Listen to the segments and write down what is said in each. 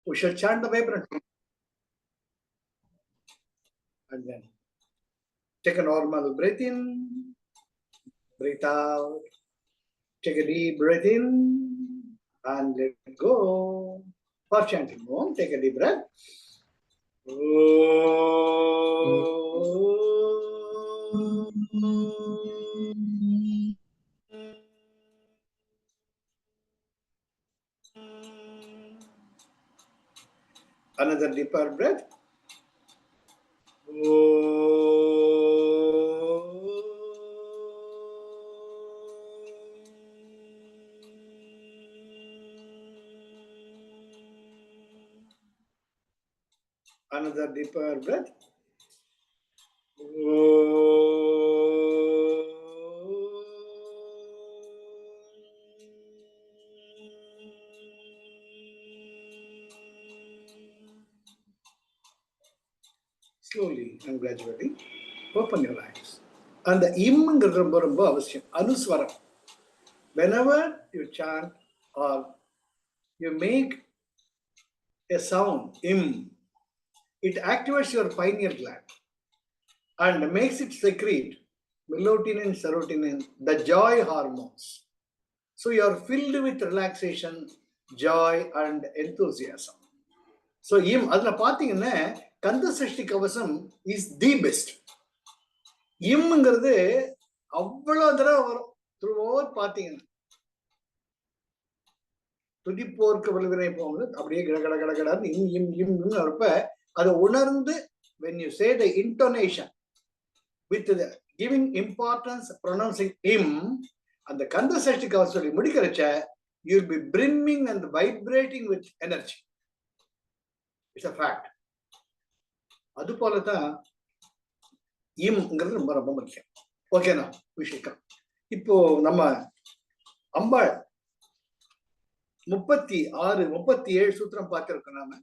We shall chant the vibrant. And then take a normal breath in, breathe out. Take a deep breath in and let it go. For chanting Om, take a deep breath. Another deeper breath. Another deeper breath. Slowly and gradually open your eyes. And the im anuswaram. Whenever you chant or you make a sound, im, it activates your pineal gland and makes it secrete melatonin, serotonin, the joy hormones. So you are filled with relaxation, joy, and enthusiasm. So im adla pathina Kanda Sashti Kavasam is the best. இம்ங்கிறது அவ்வளவு தடவை வரும் throughout பாத்தீங்கன்னா துடிப்போர்க்கு வலுவினை போகுது அப்படியே கடகடகடகடான்னு இம் இம் இம் இருப்ப அதை உணர்ந்து when you say the intonation with the giving importance pronouncing im அந்த கந்த சஷ்டி கவசம் சொல்லி முடிக்கிறச்ச you will be brimming and vibrating with energy. It's a fact. அது போலதான் இம்ங்கிறது ரொம்ப ரொம்ப முக்கியம். ஓகேண்ணா விஷயம். இப்போ நம்ம அம்பாள் 36 37 சூத்திரம் பார்த்திருக்கோம். நாம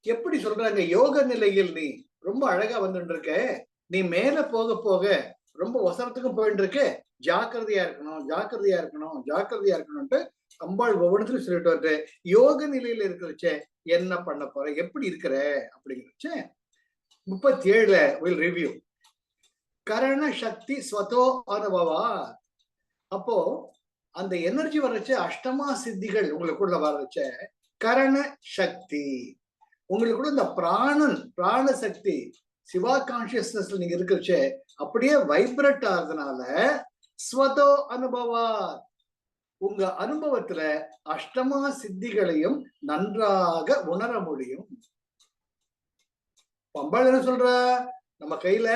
எப்படி சொல்றாங்க, யோக நிலையில் நீ ரொம்ப அழகா வந்துட்டு இருக்க, நீ மேல போக போக ரொம்ப ஒசரத்துக்கும் போயிட்டு இருக்க, ஜாக்கிரதையா இருக்கணும் ஜாக்கிரதையா இருக்கணும் ஜாக்கிரதையா இருக்கணும்ட்டு அம்பாள் ஒவ்வொன்றும் சொல்லிட்டு வருது. யோக நிலையில இருக்கிறச்ச என்ன பண்ண போற, எப்படி இருக்கிற அப்படிங்கிறச்ச 37 will review. கரண சக்தி ஸ்வதோ அனுபவா. அப்போ அந்த எனர்ஜி வர்றச்ச அஷ்டமா சித்திகள் உங்களுக்குள்ள வர்றச்ச கரண சக்தி உங்களுக்குள்ள இந்த பிராண சக்தி சிவா கான்சியஸ்னஸ்ல நீங்க இருக்கிறச்ச அப்படியே வைப்ரேட் ஆகுறதுனால ஸ்வதோ அனுபவா உங்க அனுபவத்துல அஷ்டமா சித்திகளையும் நன்றாக உணர முடியும். அம்பாள் என்ன சொல்ற, நம்ம கையில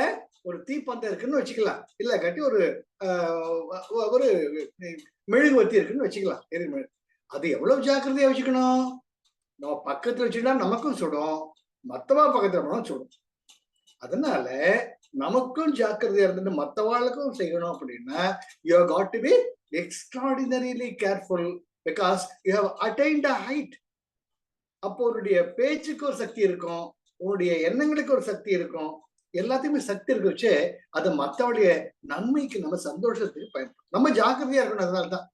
ஒரு தீப்பந்தம் இருக்குன்னு வச்சுக்கலாம், இல்ல கட்டி ஒரு மெழுகுவத்தி இருக்குன்னு வச்சுக்கலாம். அது எவ்வளவு ஜாக்கிரதையா வச்சுக்கணும். நம்ம பக்கத்துல வச்சுட்டா நமக்கும் சுடும், மத்தவா பக்கத்துல போனா சுடும். அதனால நமக்கும் ஜாக்கிரதையா இருந்துட்டு மத்தவாளுக்கும் செய்யணும் அப்படின்னா you have got to be extraordinarily careful because you have attained a height. அப்போ உன்னுடைய பேச்சுக்கு ஒரு சக்தி இருக்கும், உன்னுடைய எண்ணங்களுக்கு ஒரு சக்தி இருக்கும், எல்லாத்தையுமே சக்தி இருக்க வச்சு அது மற்றவடைய நன்மைக்கு நம்ம சந்தோஷத்துக்கு பயன்படும். நம்ம ஜாக்கிரதையா இருக்கணும். அதனால்தான்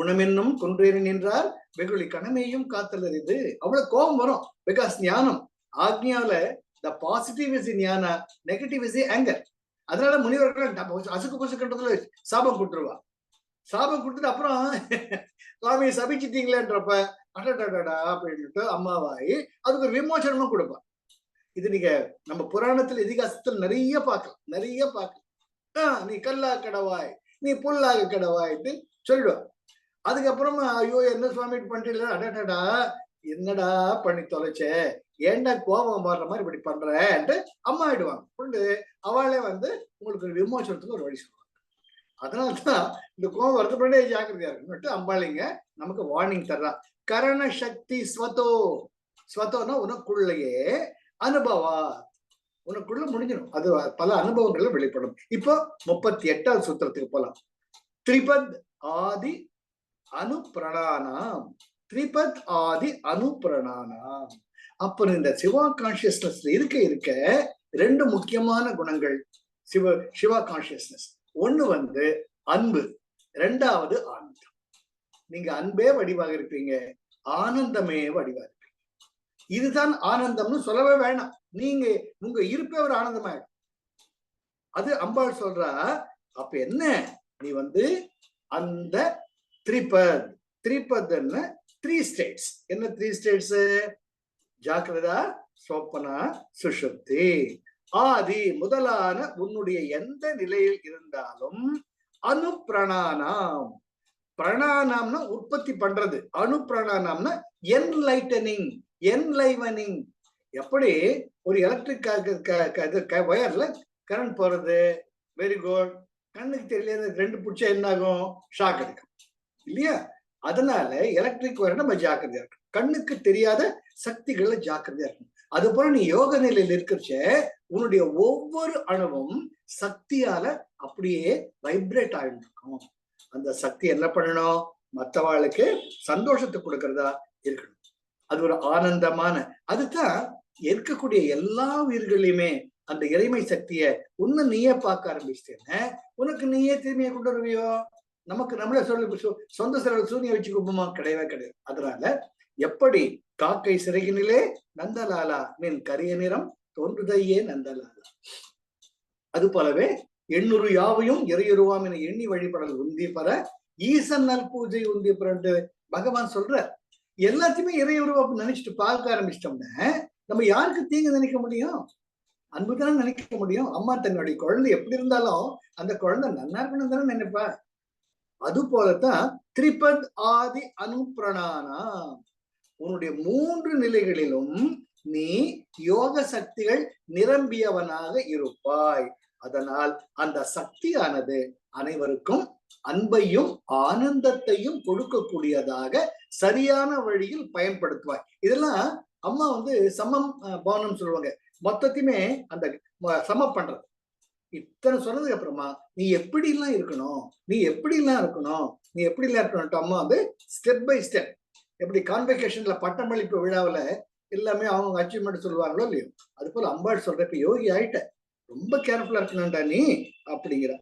உணமென்னும் குன்றேறி நின்றால் வெகுளி கணமையும் காத்தல் இது. அவ்வளவு கோபம் வரும். பிகாஸ் ஞானம் ஆக்ஞால the positive is ஞான, நெகட்டிவ் இஸ் ஆங்கர். அதனால முனிவர்கள் அசுக்கு புசுக்குன்றதுல சாபம் கொடுத்துருவா. சாபம் கொடுத்துட்டு அப்புறம் சுவாமியை சபிச்சிட்டீங்களேன்றப்ப அடடா அப்படின்ட்டு அம்மாவாயி அதுக்கு ஒரு விமோசனமும் கொடுப்பா. இது நீங்க நம்ம புராணத்துல இதிகாசத்துல நிறைய பார்க்கலாம். நீ கல்லா கடவாய், நீ புல்லாக கடவாய்ட்டு சொல்லிடுவா. அதுக்கப்புறமா ஐயோ என்ன சுவாமி பண்ணிட்டு அடடா என்னடா பண்ணி தொலைச்ச, ஏண்டா கோபம் வர்ற மாதிரி இப்படி பண்றேன்ட்டு அம்மா ஆயிடுவாங்க. அவளே உங்களுக்கு ஒரு விமோசனத்துக்கு ஒரு வழி சொல்லுவாங்க. அதனால்தான் இந்த கோபம் வருத்தப்படே ஜாக்கிரதையா இருக்குன்னு அம்பாளிங்க நமக்கு வார்னிங் தர்றா. கரண சக்தி ஸ்வதோனா உனக்குள்ளேயே அனுபவா, உனக்குள்ள முடிஞ்சிடும். அது பல அனுபவங்களும் வெளிப்படும். இப்போ 38வது சூத்திரத்துக்கு போலாம். திரிபத் ஆதி அனுப்பிரணானாம். திரிபத் ஆதி அனுப்பிரணானாம். அப்புறம் இந்த சிவா கான்சியஸ்னஸ்ல இருக்க ரெண்டு முக்கியமான குணங்கள் சிவா கான்சியஸ்னஸ். ஒண்ணு அன்பு, ரெண்டாவது ஆனந்தம். நீங்க அன்பே வடிவாக இருப்பீங்க, ஆனந்தமே வடிவாக இருப்பீங்க. இதுதான் ஆனந்தம்னு சொல்லவே வேணாம். நீங்க உங்க இருப்பே ஒரு ஆனந்தமாயிடும். அது அம்பாள் சொல்றா. அப்ப என்ன, நீ அந்த த்ரிபத், த்ரிபத்ன்னு 3 ஸ்டேட்ஸ். என்ன 3 ஸ்டேட்ஸ்? ஜாக்கிரதா, சொப்பனா, சுஷுப்தி. ஆதி முதலான உன்னுடைய எந்த நிலையில் இருந்தாலும் அனுப்பிரணானாம். பிரணானாம்னா உற்பத்தி பண்றது, அனுப்பிரணானாம்னா என்லைட்டனிங், என்லைவனிங். எப்படி ஒரு எலக்ட்ரிக் வயர்ல கரண்ட் போறது, வெரி குட். கண்ணுக்கு தெரியல, 2 பிடிச்சா என்ன ஆகும்? ஷாக் அடிக்கும் இல்லையா? அதனால எலக்ட்ரிக் வயர் நம்ம ஜாக்கிரதையா இருக்கும். கண்ணுக்கு தெரியாத சக்திகள்ல ஜாக்கிரதையா இருக்கும். அது போல நீ யோக நிலையில் இருக்கிறச்ச உன்னுடைய ஒவ்வொரு அணுவும் சக்தியால அப்படியே வைப்ரேட் ஆகிட்டு இருக்கும். அந்த சக்தி என்ன பண்ணணும்? மற்றவாளுக்கு சந்தோஷத்தை கொடுக்கறதா இருக்கணும். அது ஒரு ஆனந்தமான, அதுதான் இருக்கக்கூடிய எல்லா உயிர்களையுமே அந்த இறைமை சக்திய உன்னை நீயே பார்க்க ஆரம்பிச்சிட்டேன்னு உனக்கு நீயே தீமையை கொண்டு வருவியோ? நமக்கு நம்மளே சொல்லி சொந்த சிறல் சூனிய வச்சு குப்பமா? கிடையவே கிடையாது. அதனால எப்படி காக்கை சிறகினிலே நந்தலாலா நின் கரிய நிறம் தோன்றுதையே நந்தலாலா, அது போலவே 800 யாவையும் இறையுருவாம் என எண்ணி வழிபடல் உந்தி பெற ஈசன் நல் பூஜை உந்தி பெற பகவான் சொல்ற. எல்லாத்தையுமே இறையுருவம் நினைச்சிட்டு பார்க்க ஆரம்பிச்சிட்டோம்னா நம்ம யாருக்கு தீங்கு நினைக்க முடியும்? அன்புதானே நினைக்க முடியும். அம்மா தன்னுடைய குழந்தை எப்படி இருந்தாலும் அந்த குழந்தை நன்னா இருக்கணும் தானே நினைப்பா. அது போலத்தான் த்ரிபத் ஆதி அனுப்பிரணானா, உன்னுடைய 3 நிலைகளிலும் நீ யோக சக்திகள் நிரம்பியவனாக இருப்பாய். அதனால் அந்த சக்தியானது அனைவருக்கும் அன்பையும் ஆனந்தத்தையும் கொடுக்கக்கூடியதாக சரியான வழியில் பயன்படுத்துவாய். இதெல்லாம் அம்மா சமம் பானம் சொல்லுவாங்க. மொத்தத்தையுமே அந்த சம பண்றது. இத்தனை சொன்னதுக்கு அப்புறமா நீ எப்படி எல்லாம் இருக்கணும், நீ எப்படி எல்லாம் இருக்கணும், நீ எப்படி எல்லாம் இருக்கணும் அம்மா ஸ்டெப் பை ஸ்டெப், எப்படி கான்வெகேஷன்ல பட்டமளிப்பு விழாவில் எல்லாமே அவங்க அச்சீவ்மெண்ட் சொல்லுவாங்களோ இல்லையோ, அது போல அம்பாள் சொல்ற, இப்ப யோகி ஆயிட்ட, ரொம்ப கேர்ஃபுல்லா இருக்கணும்டா நீ அப்படிங்கிற.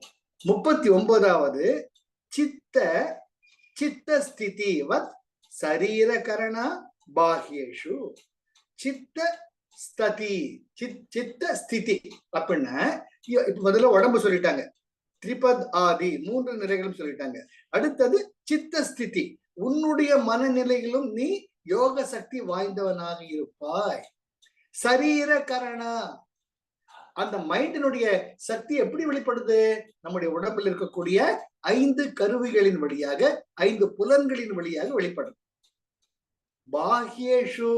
39வது சித்த சித்த ஸ்திதி வத் சரீர கரண பாஹ்யேஷு. சித்த ஸ்ததி, சித்த ஸ்திதி அப்படின்னா இப்ப முதல்ல உடம்பு சொல்லிட்டாங்க, த்ரிபத் ஆதி 3 நிலைகளும் சொல்லிட்டாங்க. அடுத்தது சித்த ஸ்திதி, உன்னுடைய மனநிலையிலும் நீ யோக சக்தி வாய்ந்தவனாக இருப்பாய். சரீர கரணா, அந்த மைண்டினுடைய சக்தி எப்படி வெளிப்படுது? நம்முடைய உடம்பில் இருக்கக்கூடிய 5 கருவிகளின் வழியாக, 5 புலன்களின் வழியாக வெளிப்படும். பாஹ்யேஷு,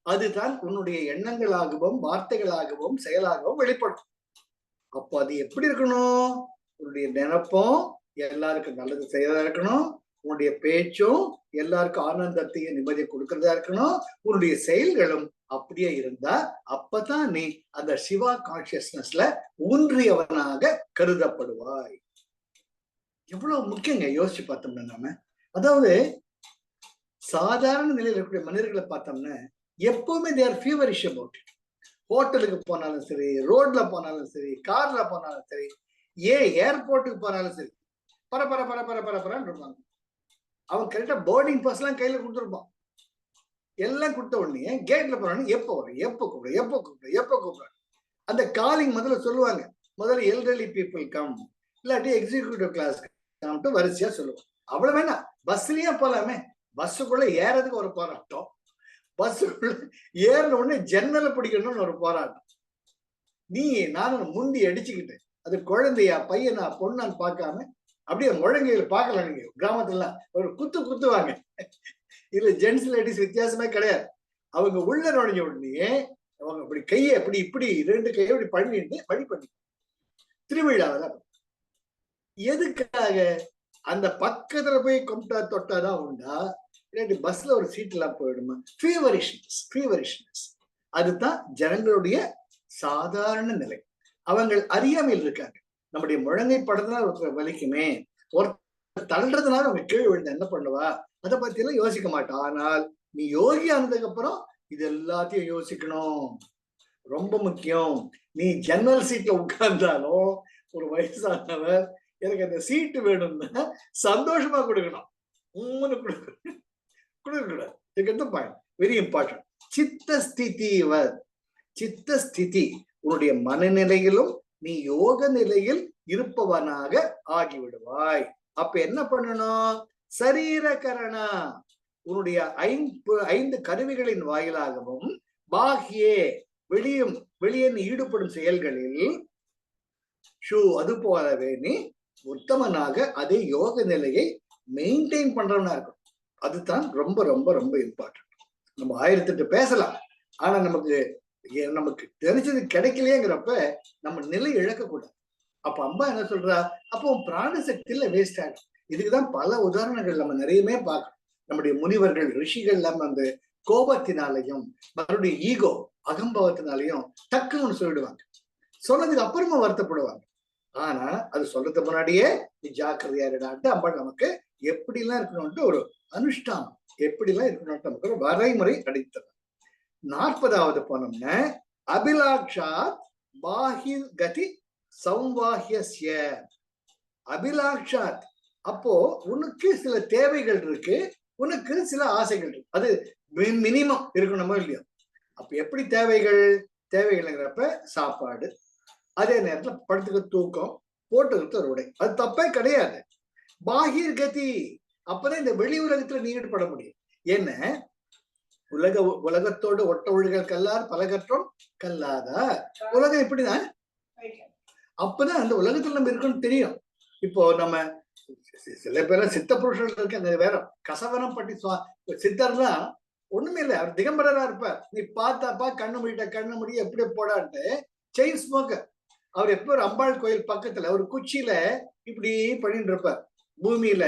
அதுதான் உன்னுடைய எண்ணங்களாகவும் வார்த்தைகளாகவும் செயலாகவும் வெளிப்படும். அப்போ அது எப்படி இருக்கணும்? உன்னுடைய நினைப்பும் எல்லாருக்கும் நல்லது செய்யறதா இருக்கணும், உன்னுடைய பேச்சும் எல்லாருக்கும் ஆனந்தத்தையும் நிம்மதியை கொடுக்கறதா இருக்கணும், உன்னுடைய செயல்களும் அப்படியே இருந்தா அப்பதான் நீ அந்த சிவா கான்சியஸ்னஸ்ல ஊன்றியவனாக கருதப்படுவாய். எவ்வளவு முக்கியங்க யோசிச்சு பார்த்தோம்னா. நாம அதாவது சாதாரண நிலையில் இருக்கக்கூடிய மனிதர்களை பார்த்தோம்னா எப்பவுமே தேர் ஃபீவரிஷ் அபவுட் இட். ஹோட்டலுக்கு போனாலும் சரி, ரோட்ல போனாலும் சரி, கார்ல போனாலும் சரி, ஏர்போர்ட்டுக்கு போனாலும் சரி, பரபர பரபர பரபரன்னு இருப்பாங்க. அவன் கரெக்டா போர்டிங் பாஸ் எல்லாம் கையில கொடுத்துருப்பான். எல்லாம் கொடுத்த உடனே கேட்ல போறானு எப்போ வரும், எப்போ கூப்பிடு, எப்போ கூப்பிடு, எப்போ கூப்பிடு. அந்த காலிங் முதல்ல சொல்லுவாங்க. முதல்ல எல்டர்லி பீப்புள் கம், இல்லாட்டி எக்ஸிக்யூட்டிவ் கிளாஸ் கம் வரிசையா சொல்லுவாங்க. அவ்வளவு வேணாம், பஸ்லயே போலாமே. பஸ்ஸுக்குள்ள ஏறதுக்கு ஒரு போராட்டம், பஸ்ஸுக்குள்ள ஏறின உடனே ஜன்னலை பிடிக்கணும்னு ஒரு போராட்டம். நீ நானும் முண்டி அடிச்சுக்கிட்டு, அது குழந்தையா பையனா பொண்ணான்னு பார்க்காம அப்படியே முழங்கையில பார்க்கலாம். நீங்க கிராமத்துல ஒரு குத்துவாங்க. இதுல ஜென்ஸ் லேடிஸ் வித்தியாசமே கிடையாது. அவங்க உள்ள நுழைஞ்ச உடனே அவங்க அப்படி கையை அப்படி இப்படி 2 கையை அப்படி பண்ணிட்டு வழி பண்ணி திருவிழாவில. எதுக்காக? அந்த பக்கத்துல போய் கொண்டா தொட்டாதான் உண்டா, இல்லாட்டி பஸ்ல ஒரு சீட் எல்லாம் போயிடுமா? ஃபீவரிஷ்னஸ். அதுதான் ஜனங்களுடைய சாதாரண நிலை. அவங்க அறியாமையில் இருக்காங்க. நம்முடைய முழங்கை படத்தினால ஒருத்தர் வலிக்குமே, ஒருத்தர் தள்ளுறதுனால அவங்க கீழே விழுந்து என்ன பண்ணுவா, அதை பத்தி எல்லாம் யோசிக்க மாட்டா. ஆனால் நீ யோகி ஆனதுக்கு அப்புறம் இது எல்லாத்தையும் யோசிக்கணும். ரொம்ப முக்கியம். நீ ஜன்னல் சீட்ல உட்கார்ந்தாலும் ஒரு வயசானவர் எனக்கு அந்த சீட்டு வேணும்னா சந்தோஷமா கொடுக்கணும். கொடுக்கக்கூடாது. Very important. சித்தஸ்திதிவர். சித்தஸ்திதி உன்னுடைய மனநிலையிலும் நீ யோக நிலையில் இருப்பவனாக ஆகிவிடுவாய். அப்ப என்ன பண்ணணும்? சரீரகரணா, உன்னுடைய 5 கருவிகளின் வாயிலாகவும் பாஹ்யே வெளியே நீ ஈடுபடும் செயல்களில் அது போலவே நீ உத்தமனாக அதே யோக நிலையை மெயின்டைன் பண்றவனா இருக்கும். அதுதான் ரொம்ப ரொம்ப ரொம்ப இம்பார்ட்டன்ட். நம்ம 1008 பேசலாம், ஆனா நமக்கு தெரிஞ்சது கிடைக்கலையேங்கிறப்ப நம்ம நிலை இழக்கக்கூடாது. அப்ப அம்மா என்ன சொல்றா, அப்போ பிராண சக்தியில வேஸ்ட் ஆகும். இதுக்குதான் பல உதாரணங்கள் நம்ம நிறையவே பார்க்கணும். நம்முடைய முனிவர்கள் ரிஷிகள் எல்லாம் அந்த கோபத்தினாலையும் மறுபடியும் ஈகோ அகம்பவத்தினாலையும் டக்குன்னு சொல்லிடுவாங்க. சொன்னதுக்கு அப்புறமா வருத்தப்படுவாங்க. ஆனா அது சொல்றதுக்கு முன்னாடியே நீ ஜாக்கிரதையா இருடான்ட்டு அம்மா நமக்கு எப்படிலாம் இருக்கணும்ட்டு ஒரு அனுஷ்டானம், எப்படிலாம் இருக்கணும்ட்டு நமக்கு ஒரு வரைமுறை அடித்தது. 40வது போனோம்னா அபிலாக்ஷாத் பாஹிர் கதி சம்வாஹ்யஸ்ய. அபிலாக்ஷாத், அப்போ உனக்கு சில தேவைகள் இருக்கு, உனக்கு சில ஆசைகள் இருக்கு. அது மினிமம் இருக்கணுமோ இல்லையோ. அப்ப எப்படி தேவைகள்ங்கிறப்ப சாப்பாடு, அதே நேரத்துல படுத்துக்க தூக்கம், போட்டுக்கிறது ஒரு உடை, அது தப்பே கிடையாது. பாஹிர் கதி, அப்பதான் இந்த வெளி உலகத்துல நீ ஈடுபட முடியும். என்ன உலகத்தோடு ஒட்ட ஒழுகல் கல்லார் பலகற்றம் கல்லாதா. உலகம் இப்படிதான். அப்பதான் அந்த உலகத்துல நம்ம இருக்கணும்னு தெரியும். இப்போ நம்ம சில பேர சித்த புருஷர்கள் இருக்க வேற கசவனம் பட்டி சித்தர்லாம் ஒண்ணுமே இல்லை, அவர் திகம்பரரா இருப்பார். நீ பார்த்தாப்பா கண்ணு முடி எப்படி போடான்ட்டு செயின் ஸ்மோக்கர். அவர் எப்ப ஒரு அம்பாள் கோயில் பக்கத்துல ஒரு குச்சியில இப்படி பண்ணிட்டு இருப்பார். பூமியில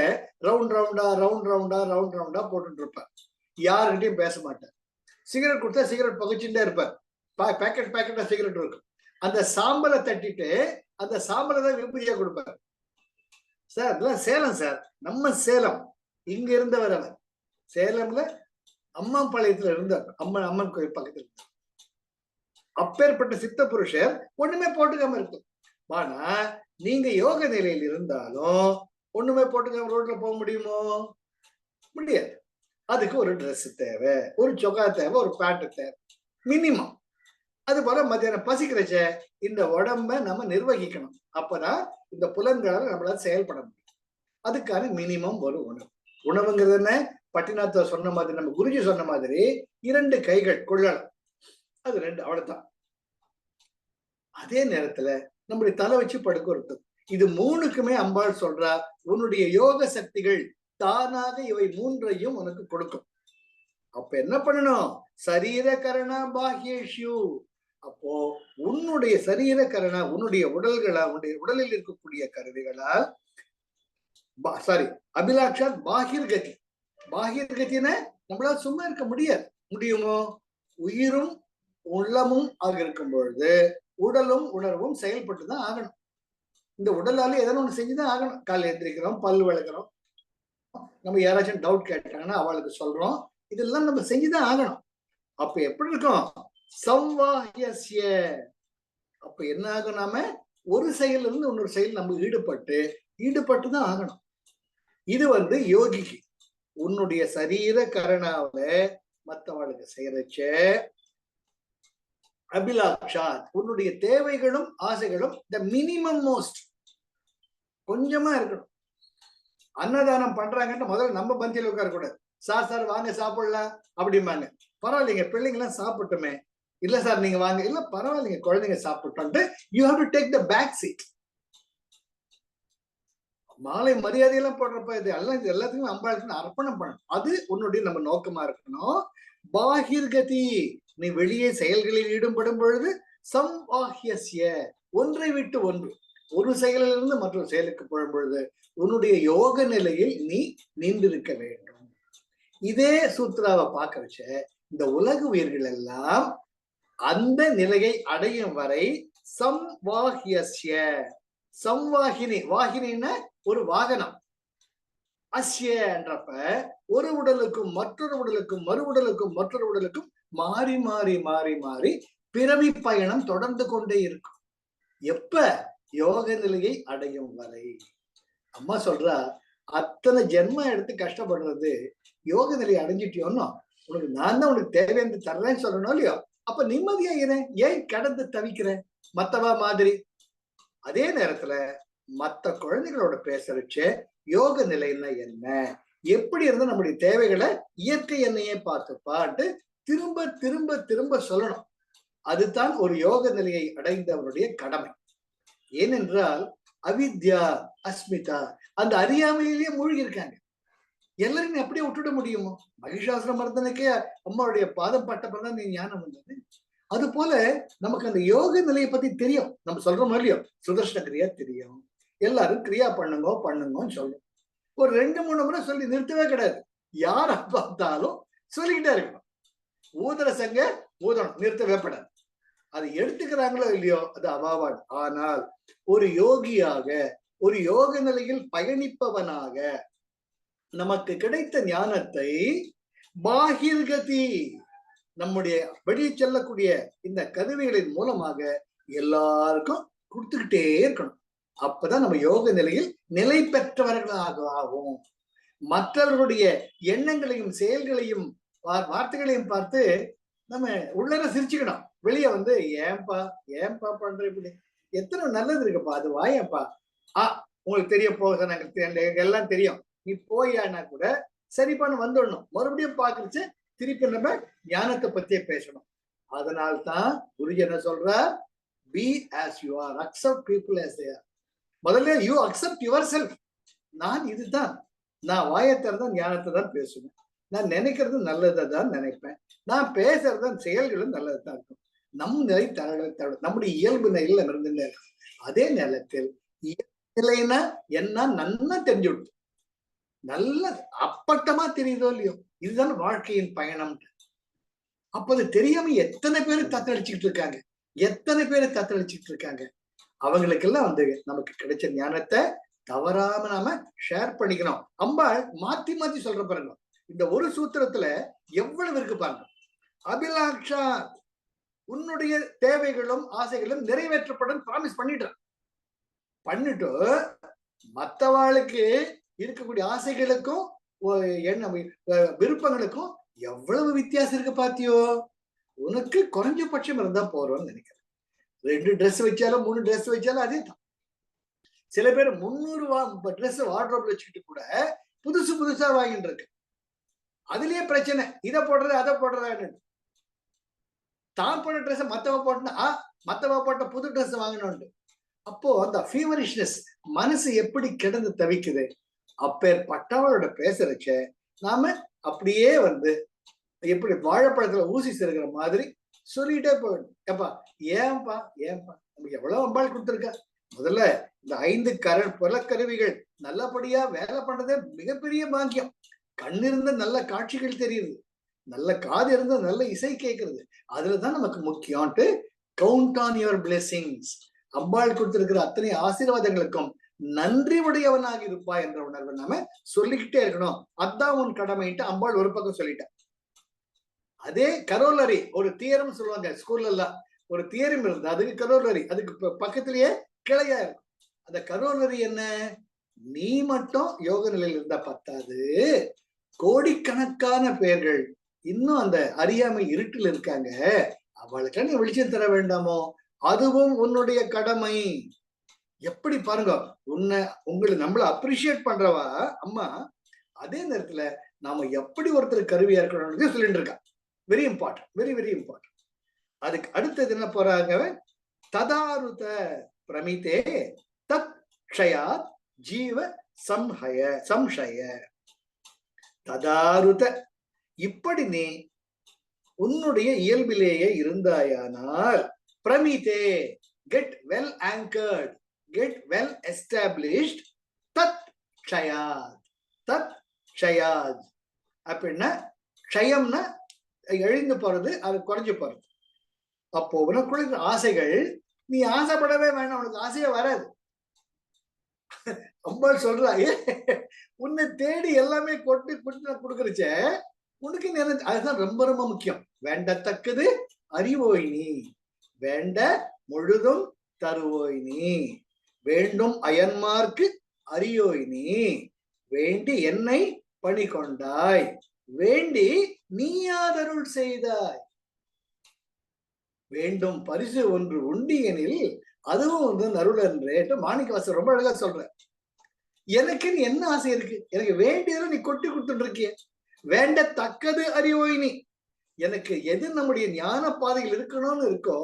ரவுண்ட் ரவுண்டா போட்டு இருப்பார். யாருக்கிட்டையும் பேச மாட்டார். சிகரெட் கொடுத்தா சிகரெட் புகைச்சுட்டே இருப்பார். பேக்கெட்டா சிகரெட் இருக்கும். அந்த சாம்பலை தட்டிட்டு அந்த சாம்பலை தான் விபூதியா கொடுப்பார். சார் அதெல்லாம் சேலம் சார், நம்ம சேலம். இங்க இருந்தவர் அவர் சேலம்ல அம்மாபாளையத்துல இருந்தார், அம்மன் கோயில் பக்கத்துல இருந்தார். அப்பேற்பட்ட சித்த புருஷர் ஒண்ணுமே போட்டுக்காம இருக்கும். ஆனா நீங்க யோக நிலையில் இருந்தாலும் ஒண்ணுமே போட்டுக்காம ரோட்ல போக முடியுமோ? முடியாது. அதுக்கு ஒரு ட்ரெஸ் தேவை, ஒரு சொக்கா தேவை, ஒரு பேண்ட் தேவை, மினிமம். அது போல மத்தியானம் பசிக்கிறச்ச இந்த உடம்ப நம்ம நிர்வகிக்கணும். அப்பதான் இந்த புலன்களால நம்மளால செயல்பட முடியும். அதுக்கான மினிமம் ஒரு உணவு. உணவுங்கிறது என்ன? பட்டினாத்த சொன்ன மாதிரி, நம்ம குருஜி சொன்ன மாதிரி 2 கைகள் கொள்ளலாம், அது 2, அவ்வளவுதான். அதே நேரத்துல நம்முடைய தலை வச்சு படுக்கிறது. இது 3க்குமே அம்பாள் சொல்றா, உன்னுடைய யோக சக்திகள் தானாக இவை 3ஐயும் உனக்கு கொடுக்கும். அப்ப என்ன பண்ணணும்? சரீர கரணா பாஹ்யேஷு. அப்போ உன்னுடைய சரீர கரணா, உன்னுடைய உடலில் இருக்கக்கூடிய கருவிகளால் அபிலாக்ஷாத் பாஹிர் கதி. பாஹிர் கத்தின நம்மளால சும்மா இருக்க முடியுமோ? உயிரும் உள்ளமும் ஆக இருக்கும் பொழுது உடலும் உணர்வும் செயல்பட்டுதான் ஆகணும். இந்த உடலால எதனா ஒண்ணு செஞ்சுதான் ஆகணும். காலை எந்திரிக்கிறோம், பல்லு விளக்குறோம், நம்ம யாராச்சும் டவுட் கேட்டாங்கன்னா அவளுக்கு சொல்றோம், இதெல்லாம் நம்ம செஞ்சுதான் ஆகணும். அப்ப எப்படி இருக்கும்? சம்வாஹ்யஸ்ய. அப்ப என்ன ஆகும்? நாம ஒரு செயல்ல இருந்து இன்னொரு செயல் நம்ம ஈடுபட்டுதான் ஆகணும். இது யோகிக்கு உன்னுடைய சரீர கரணாவில மற்றவளுக்கு செய்யறச்ச அபிலாக்ஷாத், உன்னுடைய தேவைகளும் ஆசைகளும் த மினிமம் மோஸ்ட் கொஞ்சமா இருக்கணும். அன்னதானம் பண்றாங்கன்னு முதல்ல நம்ம பந்தியில உட்கார கூடாது. சார் வாங்க சாப்பிடலாம் அப்படிம்பாங்க. பரவாயில்லைங்க, பிள்ளைங்க எல்லாம் சாப்பிட்டுமே. இல்ல சார் நீங்க வாங்க. இல்ல பரவாயில்லைங்க, குழந்தைங்க சாப்பிட்டு you have to take the back seat. மாலை மரியாதையெல்லாம் போடுறப்ப இது எல்லாத்துக்கும் அம்பாளுக்கு அர்ப்பணம் பண்ணணும். அது உன்னுடைய நம்ம நோக்கமா இருக்கணும். பாஹிர்கதி, நீ வெளியே செயல்களில் ஈடுபடும் பொழுது சம்வாஹ்யஸ்ய, ஒன்றை விட்டு ஒன்று, ஒரு செயலிலிருந்து மற்றொரு செயலுக்கு போடும் பொழுது உன்னுடைய யோக நிலையில் நீ நீண்டிருக்க வேண்டும். இதே சூத்ராவை பார்க்க வச்ச இந்த உலக உயிர்கள் எல்லாம் அந்த நிலையை அடையும் வரை சம்வாஹ்யஸ்ய. சம்வாகினி, வாகினின்னா ஒரு வாகனம். அஸ்ய என்றப்ப ஒரு உடலுக்கும் மற்றொரு உடலுக்கும் மறு உடலுக்கும் மற்றொரு உடலுக்கும் மாறி மாறி மாறி மாறி பிறவி பயணம் தொடர்ந்து கொண்டே இருக்கும். எப்ப? யோக நிலையை அடையும் வரை. அம்மா சொல்றா, அத்தனை ஜென்மம் எடுத்து கஷ்டப்படுறது யோக நிலையை அடைஞ்சிட்டியோன்னு உனக்கு நான் தான் உனக்கு தேவையான தர்றேன்னு சொல்லணும் இல்லையோ? அப்ப நிம்மதியா ஏன் கடந்து தவிக்கிறேன் மத்தவா மாதிரி? அதே நேரத்துல மத்த குழந்தைகளோட பேசுறச்சே யோக நிலைன்னா என்ன, எப்படி இருந்தா நம்முடைய தேவைகளை இயற்கை என்னையே பார்த்துப்பாட்டு திரும்ப திரும்ப திரும்ப சொல்லணும். அதுதான் ஒரு யோக நிலையை அடைந்தவருடைய கடமை. ஏனென்றால் அவித்யா அஸ்மிதா, அந்த அறியாமையிலேயே மூழ்கி இருக்காங்க. எல்லாரையும் அப்படியே விட்டுட முடியுமோ? மகிஷாசுர மர்தனுக்கே அம்மாவுடைய பாதம் பட்ட பிறந்தான் நீ ஞானம் வந்தது. அது போல நமக்கு அந்த யோக நிலையை பத்தி தெரியும். நம்ம சொல்ற மாதிரியும் சுதர்ஷன கிரியா தெரியும். எல்லாரும் கிரியா பண்ணுங்கன்னு சொல்லும். ஒரு 2-3 முறை சொல்லி நிறுத்தவே கிடையாது. யார பார்த்தாலும் சொல்லிக்கிட்டே இருக்கணும். ஊதுற சங்க ஊதணும், நிறுத்தவே படாது. அதை எடுத்துக்கிறாங்களோ இல்லையோ அது அவாவாடு. ஆனால் ஒரு யோகியாக, ஒரு யோக நிலையில் பயணிப்பவனாக நமக்கு கிடைத்த ஞானத்தை பாகிர்கதி, நம்முடைய வெளியே செல்லக்கூடிய இந்த கருவிகளின் மூலமாக எல்லாருக்கும் கொடுத்துக்கிட்டே இருக்கணும். அப்பதான் நம்ம யோக நிலையில் நிலை பெற்றவர்களாக ஆகும். மற்றவர்களுடைய எண்ணங்களையும் செயல்களையும் வார்த்தைகளையும் பார்த்து நம்ம உள்ளர சிரிச்சுக்கணும். வெளியே ஏன்பா பண்ற இப்படி, எத்தனை நல்லது இருக்குப்பா, அது வாயப்பா. உங்களுக்கு தெரிய போக நாங்க எல்லாம் தெரியும், நீ போயானா கூட சரிப்பான்னு வந்துடணும். மறுபடியும் பாக்குறச்சு திருப்பி நம்ம ஞானத்தை பத்தியே பேசணும். அதனால்தான் குருஜி என்ன சொல்ற, be as you are, accept people as they are. முதல்ல யூ அக்செப்ட் யுவர் செல்ஃப். நான் இதுதான், நான் வாயத்திறதான் ஞானத்தை தான் பேசுவேன். நான் நினைக்கிறது நல்லதை தான் நினைப்பேன். நான் பேசுறதுதான் செயல்களும் நல்லதுதான் இருக்கும். நம் நிலை நம்முடைய இயல்பு நிலையில இருந்துட்டே இருக்கும். அதே நேரத்தில் நிலைன்னா என்ன நன்னா தெரிஞ்சு விட்டு, நல்ல அப்பட்டமா தெரியுதோ இல்லையோ, இதுதான் வாழ்க்கையின் பயணம். அப்ப அது தெரியாம எத்தனை பேரு தத்தளிச்சுக்கிட்டு இருக்காங்க. அவங்களுக்கெல்லாம் நமக்கு கிடைச்ச ஞானத்தை தவறாம நாம ஷேர் பண்ணிக்கணும். அம்பாள் மாத்தி மாத்தி சொல்ற பாருங்க, இந்த ஒரு சூத்திரத்துல எவ்வளவு இருக்கு பாருங்க. அபிலாஷா, உன்னுடைய தேவைகளும் ஆசைகளும் நிறைவேற்றப்படும் ப்ராமிஸ் பண்ணிட்டு மற்றவாளுக்கு இருக்கக்கூடிய ஆசைகளுக்கும் விருப்பங்களுக்கும் எவ்வளவு வித்தியாசம் இருக்கு பாத்தியோ? உனக்கு குறைஞ்சபட்சம் இருந்தா போறோம்னு நினைக்கிறேன். 2 ட்ரெஸ் வச்சாலும் 3 ட்ரெஸ் வச்சாலும் அதே தான். சில பேர் 300 ட்ரெஸ் வார்ட்ரோப்ல வச்சுக்கிட்டு கூட புதுசா வாங்கிட்டு இருக்கு. அதுலயே பிரச்சனை, இதை போடுறது அதை போடுறதான்னு. தான் போட்ட ட்ரெஸ் மத்தவ போட்ட புது ட்ரெஸ் வாங்கணும்னு. அப்போ அந்த ஃபீவரிஷ்னஸ் மனசு எப்படி கிடந்து தவிக்குது. அப்பேற்பட்டவளோட பேசுறச்ச நாம அப்படியே எப்படி வாழைப்பழத்துல ஊசி செருகிற மாதிரி சொல்லிட்டே போயிடும். ஏன்பா நமக்கு எவ்வளவு அம்பாள் கொடுத்துருக்கா. முதல்ல இந்த 5 புலக்கருவிகள் நல்லபடியா வேலை பண்றதே மிகப்பெரிய பாக்கியம். கண்ணிருந்த நல்ல காட்சிகள் தெரியுது, நல்ல காது இருந்த நல்ல இசை கேட்கறது, அதுலதான் நமக்கு முக்கியம்ட்டு கவுண்ட் ஆன் யுவர் பிளெஸிங்ஸ். அம்பாள் கொடுத்திருக்கிற அத்தனை ஆசீர்வாதங்களுக்கும் நன்றி உடையவனாக இருப்பா என்ற உணர்வை நாம சொல்லிக்கிட்டே இருக்கணும். அதான் உன் கடமைன்ட்டு அம்பாள் ஒரு பக்கம் சொல்லிட்டா. அதே கரோலரி, ஒரு தியரம் சொல்லுவாங்க ஸ்கூல்ல எல்லாம், ஒரு தியரம் இருந்து அதுக்கு கரோலரி, அதுக்கு பக்கத்திலேயே கிளையா இருக்கும். அந்த கரோலரி என்ன, நீ மட்டும் யோக நிலையில் இருந்தா பத்தாது, கோடிக்கணக்கான பேர்கள் இன்னும் அந்த அறியாமை இருட்டில் இருக்காங்க, அவளுக்கு நீ வெளிச்சம் தர வேண்டாமோ? அதுவும் உன்னுடைய கடமை. எப்படி பாருங்க, நம்மள அப்ரிஷியேட் பண்றவா அம்மா, அதே நேரத்துல நாம எப்படி ஒருத்தர் கருவியா இருக்கணும்னு சொல்லிட்டு இருக்கா. Very important, very very important. அதுக்கு அடுத்தது என்ன போறாங்க, ததாருத பிரமிதே தத் க்ஷயாத் ஜீவ சம்ஷய. ததாருத, இப்படி நீ உன்னுடைய இயல்பிலேயே இருந்தாயானால், பிரமிதே, get well anchored, get well established, தத் க்ஷயாத் அப்படின்னா, க்ஷயம்னா எழுந்து போறது, அது குறைஞ்சு போறது. அப்போ உனக்குள்ள ஆசைகள், நீ ஆசைப்படவே வேண்டாம், உனக்கு ஆசையே வராது. அம்மா சொல்றா, உன்னை தேடி எல்லாமே கொட்டு கொடுக்குறச்ச உனக்கு அதுதான் ரொம்ப ரொம்ப முக்கியம். வேண்டத்தக்கது அறிவோய் நீ, வேண்ட முழுதும் தருவோய் நீ, வேண்டும் அயன்மார்க்கு அறியோய் நீ, வேண்டி என்னை பணி கொண்டாய், வேண்டி நீயாதருள் செய்தாய். வேண்டும் பரிசு ஒன்று உண்டு எனில் அதுவும் வந்து அருள் என்று மாணிக்கவாசகர் ரொம்ப அழகா சொல்ற. எனக்கு என்ன ஆசை இருக்கு? எனக்கு வேண்டியதும் நீ கொட்டி கொடுத்துட்டு இருக்கிய. வேண்டத்தக்கது அறிவோய் நீ. எனக்கு எது நம்முடைய ஞான பாதைகள் இருக்கணும்னு இருக்கோ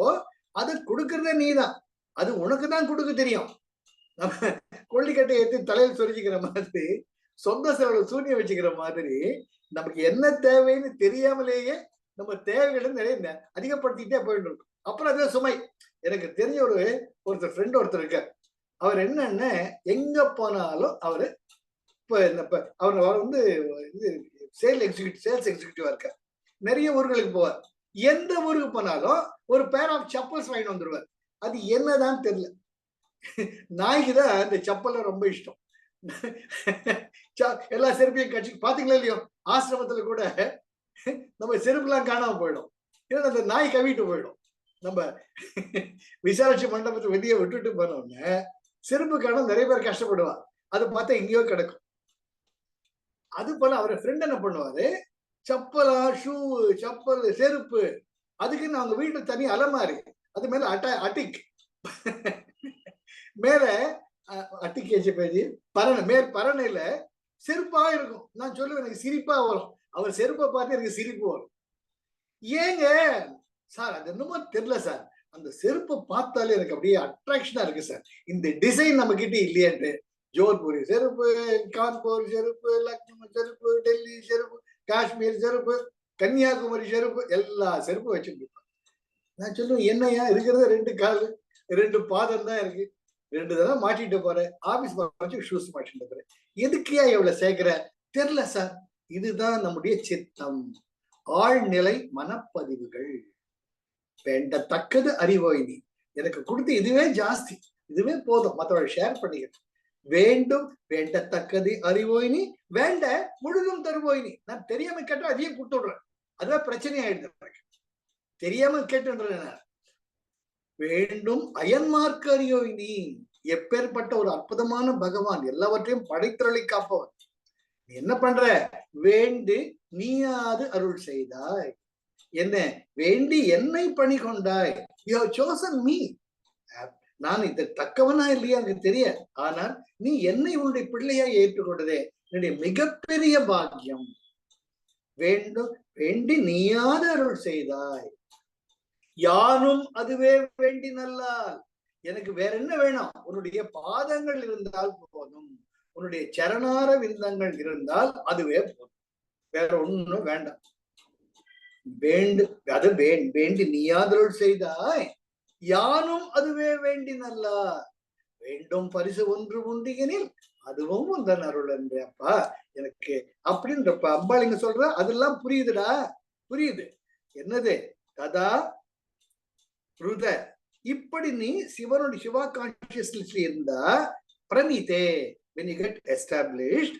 அதை கொடுக்கறதே நீதான். அது உனக்கு தான் கொடுக்க தெரியும். நம்ம கொல்லிக்கட்டை ஏற்றி தலையில் சொரிஞ்சுக்கிற மாதிரி, சொந்த செலவுல சூனியம் வச்சுக்கிற மாதிரி, நமக்கு என்ன தேவைன்னு தெரியாமலேயே நம்ம தேவைகளை நிறைய அதிகப்படுத்திட்டே போயிட்டு இருக்கோம். அப்புறம் அதே சுமை. எனக்கு தெரிஞ்ச ஒருத்தர் ஃப்ரெண்ட் ஒருத்தர் இருக்கார். அவர் என்னன்னு எங்க போனாலும் அவரு அவர் வந்து சேல்ஸ் எக்ஸிக்யூட்டிவா இருக்கார். நிறைய ஊர்களுக்கு போவார். எந்த ஊருக்கு போனாலும் ஒரு பேர் ஆஃப் செப்பல்ஸ் வாங்கிட்டு வந்துருவார். அது என்னதான் தெரியல. நாய்க்குதான் இந்த செப்பல்ல ரொம்ப இஷ்டம். எல்லா செருப்பையும் கட்சி பாத்தீங்களா இல்லையோ, ஆசிரமத்துல கூட நம்ம செருப்புலாம் காணாம போயிடும். ஏன்னா அந்த நாய் கவிட்டு போயிடும். நம்ம விசாலாட்சி மண்டபத்தை வெளியே விட்டுட்டு போனோம்னா செருப்பு காண நிறைய பேர் கஷ்டப்படுவா. அது பார்த்தா எங்கேயோ கிடக்கும். அது போல அவர் ஃப்ரெண்ட் என்ன பண்ணுவாரு, செப்பலா, ஷூ, செப்பல், செருப்பு, அதுக்குன்னு அவங்க வீட்டுல தனி அலமாரி, அது மேல அட்டிக் மேல அட்டிக் ஏஜி பேஜி பரணை மேற்பரணையில செருப்பா இருக்கும். நான் சொல்லுவேன், எனக்கு சிரிப்பா வரும். அவர் செருப்பை பார்த்து எனக்கு சிரிப்பு வரும். ஏங்க சார், அது என்னமோ தெரியல சார், அந்த செருப்பை பார்த்தாலே எனக்கு அப்படியே அட்ராக்ஷனா இருக்கு சார். இந்த டிசைன் நம்ம கிட்ட இல்லையான்ட்டு ஜோத்பூரி செருப்பு, கான்பூர் செருப்பு, லக்னோ செருப்பு, டெல்லி செருப்பு, காஷ்மீர் செருப்பு, கன்னியாகுமரி செருப்பு, எல்லா செருப்பும் வச்சுட்டு. நான் சொல்லுவேன், என்னையா இருக்கிறது 2 கால் 2 பாதம் தான் இருக்கு, 2 தடவை மாட்டிட்டு போறேன், ஆபீஸ் வச்சு ஷூஸ் மாட்டிட்டு போறேன், எதுக்கியா எவ்வளவு சேர்க்கிற? தெரியல சார். இதுதான் நம்முடைய சித்தம், ஆழ்நிலை மனப்பதிவுகள். வேண்டத்தக்கது அறிவோய் நீ. எனக்கு கொடுத்து இதுவே ஜாஸ்தி, இதுவே போதும், மற்றவர்கள் ஷேர் பண்ணிக்கிறேன். வேண்டும் வேண்டத்தக்கது அறிவோய் நீ, வேண்ட முழுதும் தருவோய் நீ. நான் தெரியாம கேட்டா அதையும் கொடுத்துடுறேன். அதுதான் பிரச்சனை ஆயிடுது. தெரியாம கேட்டுன்றேன். வேண்டும் அயன்மார்க்கு அறியோய் நீ. எப்பேற்பட்ட ஒரு அற்புதமான பகவான், எல்லாவற்றையும் படைத்திரளை காப்பவன். நீ என்ன பண்ற? வேண்டு நீயாது அருள் செய்தாய். என்ன வேண்டி என்னை பணி கொண்டாய். You have chosen me. நான் இது தக்கவனா இல்லையா எனக்கு தெரியாது. ஆனால் நீ என்னை உன்னுடைய பிள்ளையா ஏற்றுக்கொண்டதே என்னுடைய மிகப்பெரிய பாக்கியம். வேண்டும் வேண்டி நீயாது அருள் செய்தாய். யானும் அதுவே வேண்டி நல்லால். எனக்கு வேற என்ன வேணும்? உன்னுடைய பாதங்கள் இருந்தால் போதும், உன்னுடைய சரணார விந்தங்கள் இருந்தால் அதுவே போதும், வேற ஒண்ணும் வேண்டாம். அது வேண்டி நீயாதருள் செய்தாய். யானும் அதுவே வேண்டி நல்லால். வேண்டும் பரிசு ஒன்று உண்டு எனில் அதுவும் உந்தன் அருள் என்று. அப்பா எனக்கு அப்படின்றப்ப அம்பாளிங்க சொல்ற அதெல்லாம் புரியுதுடா, புரியுது. என்னது? ததா ருத. இப்படி நீ சிவா கான்சியஸ்னஸ்ல இருந்தா பிரணிதே, when you get established,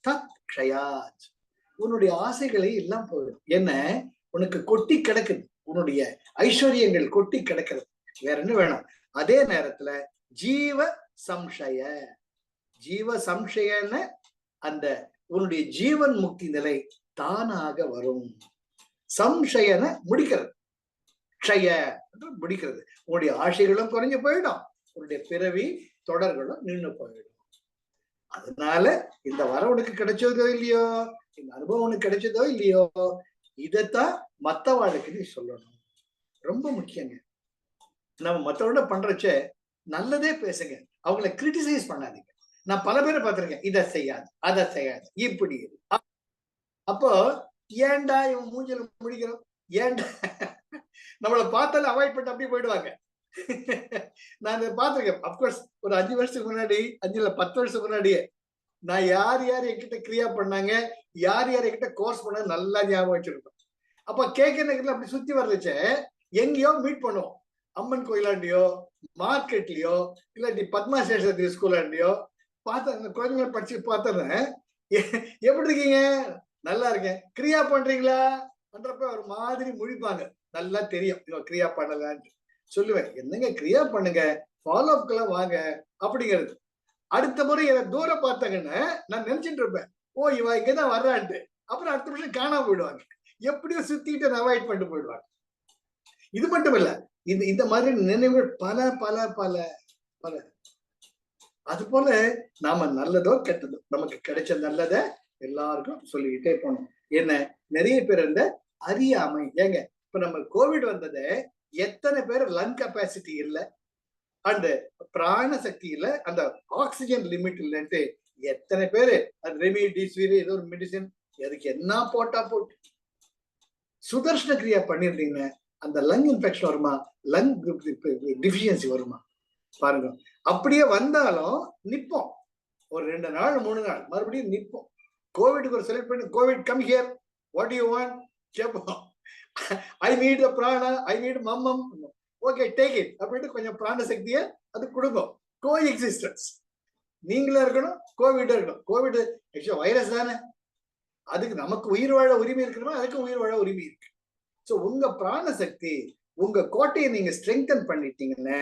தத் க்ஷயாத், உன்னுடைய ஆசைகளை எல்லாம் போயிடும். என்ன உனக்கு கொட்டி கிடக்குது, உன்னுடைய ஐஸ்வர்யங்கள் கொட்டி கிடக்கிறது, வேற என்ன வேணும்? அதே நேரத்துல ஜீவ சம்சய, ஜீவ சம்சயன்னு அந்த உன்னுடைய ஜீவன் முக்தி நிலை தானாக வரும். சம்சயன முடிக்கிறது, க்ஷய முடிக்கிறது. உன்னுடைய ஆசைகளும் குறைஞ்சு போயிடும், உன்னுடைய பிறவி தொடர்களும் நின்று போயிடும். அதனால இந்த வரம் உனக்கு கிடைச்சதோ இல்லையோ, இந்த அனுபவம் உனக்கு கிடைச்சதோ இல்லையோ, இதைத்தான் மத்தவாளுக்கு நீ சொல்லணும். ரொம்ப முக்கியங்க. நம்ம மத்தவங்களோட பண்றச்ச நல்லதே பேசுங்க, அவங்கள கிரிட்டிசைஸ் பண்ணாதீங்க. நான் பல பேரை பார்த்திருக்கேன், இதை செய்யாது அதை செய்யாது இப்படி. அப்போ ஏன்டா இவன் மூஞ்சல முடிக்கிறோம், ஏன்டா நம்மளை பார்த்தாலும் அவாய்ட் பண்ணிட்டு அப்படியே போயிடுவாங்க. நான் பார்த்திருக்கேன். அப்கோர்ஸ் ஒரு 5 வருஷத்துக்கு முன்னாடி, 5 இல்ல 10 வருஷத்துக்கு முன்னாடியே நான் யார் என்கிட்ட கிரியா பண்ணாங்க, யார் என்கிட்ட கோர்ஸ் பண்ண நல்லா ஞாபகம் வச்சிருக்கோம். அப்ப கேட்க நகர்ல அப்படி சுத்தி வரச்ச எங்கேயோ மீட் பண்ணுவோம். அம்மன் கோயிலாண்டியோ, மார்க்கெட்லயோ, இல்லாட்டி பத்மா சேஷதி ஸ்கூலாண்டியோ பார்த்தேன். அந்த குழந்தைங்களை படிச்சு பார்த்தேன். எப்படி இருக்கீங்க? நல்லா இருக்கேன். கிரியா பண்றீங்களா பண்றப்ப ஒரு மாதிரி முழிப்பாங்க. நல்லா தெரியும் இவன் கிரியா பண்ணலான்ட்டு. சொல்லுவேன், என்னங்க கிரியா பண்ணுங்க, ஃபாலோ அப்கெல்லாம் வாங்க அப்படிங்கிறது. அடுத்த முறை என்னை தூரம் பார்த்தாங்கன்னு நான் நினைச்சிட்டு இருப்பேன், ஓ இவன் இங்கதான் வர்றான்ட்டு. அப்புறம் அடுத்த நிமிஷம் காணாம போயிடுவாங்க. எப்படியோ சுத்திட்டு அவாய்ட் பண்ணிட்டு போயிடுவாங்க. இது மட்டும் இல்ல, இந்த மாதிரி நினைவுகள் பல பல பல பல. அது போல நாம நல்லதோ கெட்டதோ நமக்கு கிடைச்ச நல்லத எல்லாருக்கும் சொல்லிக்கிட்டே போனோம். என்ன நிறைய பேர் இந்த அறியாமை. ஏங்க இப்ப நம்ம கோவிட் வந்தது, எத்தனை பேர் லங் கெப்பாசிட்டி இல்ல, அந்த பிராண சக்தி இல்ல, அந்த ஆக்சிஜன் லிமிட் இல்லைன்ட்டு எத்தனை பேரு அது ரெமிடிசிவிர் ஏதோ ஒரு மெடிசின் அதுக்கு என்ன போட்டா போட்டு சுதர்ஷன கிரியா பண்ணிருந்தீங்க, அந்த லங் இன்ஃபெக்ஷன் வருமா, லங் டிஃபிஷியன்சி வருமா பாருங்க. அப்படியே வந்தாலும் நிப்போம், ஒரு 2 நாள் 3 நாள் மறுபடியும் நிப்போம். கோவிட்க்கு ஒரு செலக்ட் பண்ணி கோவிட் come here what you want கேட்போம். ஐ நீட் த பிராணா, ஐ நீட் மம்மம், ஓகே டேக் இட் அப்படின்ட்டு கொஞ்சம் பிராண சக்தியை அது கொடுக்கும். கோ எக்ஸிஸ்டன்ஸ், நீங்களும் இருக்கணும் கோவிட் இருக்கணும். கோவிட் வைரஸ் தானே, அதுக்கு நமக்கு உயிர் வாழ உரிமை இருக்கணுமா, அதுக்கு உயிர் வாழ உரிமை இருக்கு. ஸோ உங்க பிராண சக்தி, உங்க கோட்டையை நீங்க ஸ்ட்ரெங்தன் பண்ணிட்டீங்கன்னா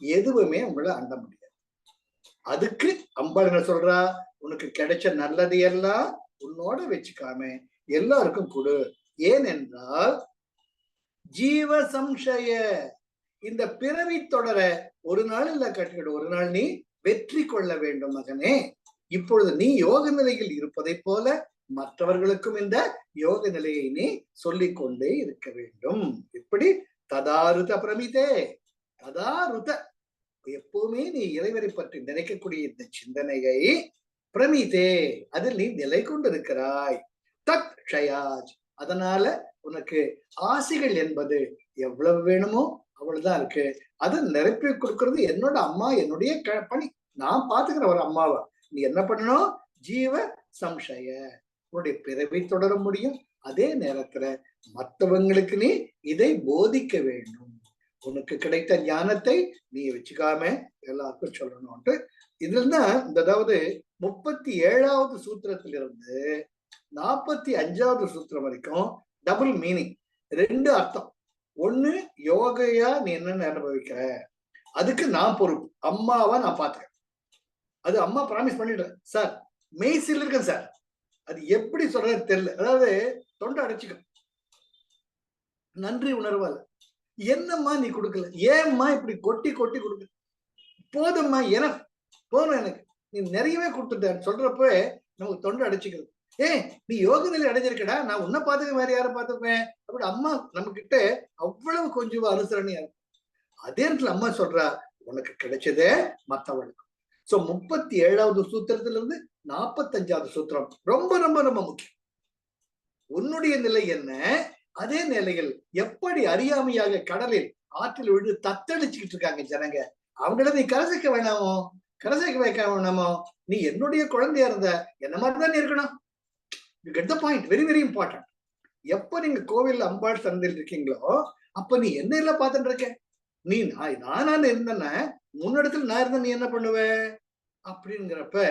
எதுவுமே உங்களை அண்ட முடியாது. அதுக்கு அம்பாள் என்ன சொல்றா, உனக்கு கிடைச்ச நல்லது எல்லாம் உன்னோட வச்சுக்காம எல்லாருக்கும் கொடு. ஏனென்றால் ஜீவ சம்சய, இந்த பிறவி தொடர ஒரு நாள் இல்ல கட்டிக்கிடு, ஒரு நாள் நீ வெற்றி கொள்ள வேண்டும் மகனே. இப்பொழுது நீ யோக நிலையில் இருப்பதை போல மற்றவர்களுக்கும் இந்த யோக நிலையை நீ சொல்லிக் கொண்டே இருக்க வேண்டும். இப்படி ததாருத பிரமிதே, ததாருத எப்பவுமே நீ இறைவரை பற்றி நினைக்கக்கூடிய இந்த சிந்தனையை பிரமிதே, அதில் நீ நிலை கொண்டிருக்கிறாய். தத் க்ஷயாஜ், அதனால உனக்கு ஆசைகள் என்பது எவ்வளவு வேணுமோ அவ்வளவுதான் இருக்கு. அதை நிரப்பி கொடுக்கறது என்னோட அம்மா, என்னுடைய பணி. நான் பாத்துக்கிறேன் ஒரு அம்மாவை. நீ என்ன பண்ணணும், ஜீவ சம்சய, உன்னுடைய பிறவை தொடர முடியும், அதே நேரத்துல மற்றவங்களுக்கு நீ இதை போதிக்க வேண்டும். உனக்கு கிடைத்த ஞானத்தை நீ வச்சுக்காம எல்லாருக்கும் சொல்லணும்ட்டு. இதுல தான் அதாவது 37வது சூத்திரத்திலிருந்து 45வது சூத்திரம் வரைக்கும் டபுள் மீனிங், 2 அர்த்தம். ஒண்ணு, யோகையா நீ என்னன்னு அனுபவிக்கிற, அதுக்கு நான் பொறுப்பு, அம்மாவா நான் பாத்துக்கிறேன். அது அம்மா ப்ராமிஸ் பண்ணிடுறேன் சார், மெய்சில் இருக்கேன் சார், அது எப்படி சொல்றது தெரியல, அதாவது தொண்டை அடைச்சிக்கும், நன்றி உணர்வால. என்னம்மா நீ கொடுக்கல, ஏம்மா இப்படி கொட்டி கொட்டி கொடுக்கல, போதும்மா எனக்கு போதும், எனக்கு நீ நிறையவே கொடுத்துட்டேன்னு சொல்றப்ப நமக்கு தொண்டை அடைச்சிக்கிறது. நீ யோக நிலை அடைஞ்சிருக்கடா, நான் உன்னை பார்த்துக்க வேற யாரை பார்த்துப்பேன் அப்படி அம்மா நம்ம கிட்ட அவ்வளவு கொஞ்சம் அனுசரணையா இருக்கும். அதே இடத்துல அம்மா சொல்றா, உனக்கு கிடைச்சதே மற்றவளுக்கு. சோ 37வது சூத்திரத்துல இருந்து 45வது சூத்திரம் ரொம்ப ரொம்ப ரொம்ப முக்கியம். உன்னுடைய நிலை என்ன, அதே நிலையில் எப்படி அறியாமையாக கடலில் ஆற்றில் விழுந்து தத்தளிச்சுக்கிட்டு இருக்காங்க ஜனங்க, அவங்கள நீ கரசைக்க வேணாமோ, கரசைக்க வைக்க வேணாமோ, நீ என்னுடைய குழந்தையா இருந்த என்ன மாதிரிதான் இருக்கணும். You get the point, very very important. எப்ப நீங்க கோவில் அம்பாள் சந்தையில் இருக்கீங்களோ அப்ப நீ என்ன எல்லாம் பார்த்துட்டு இருக்க, நீ நானான்னு இருந்தேன்னா முன்னெடுத்துல நான் இருந்த நீ என்ன பண்ணுவ அப்படிங்கிறப்ப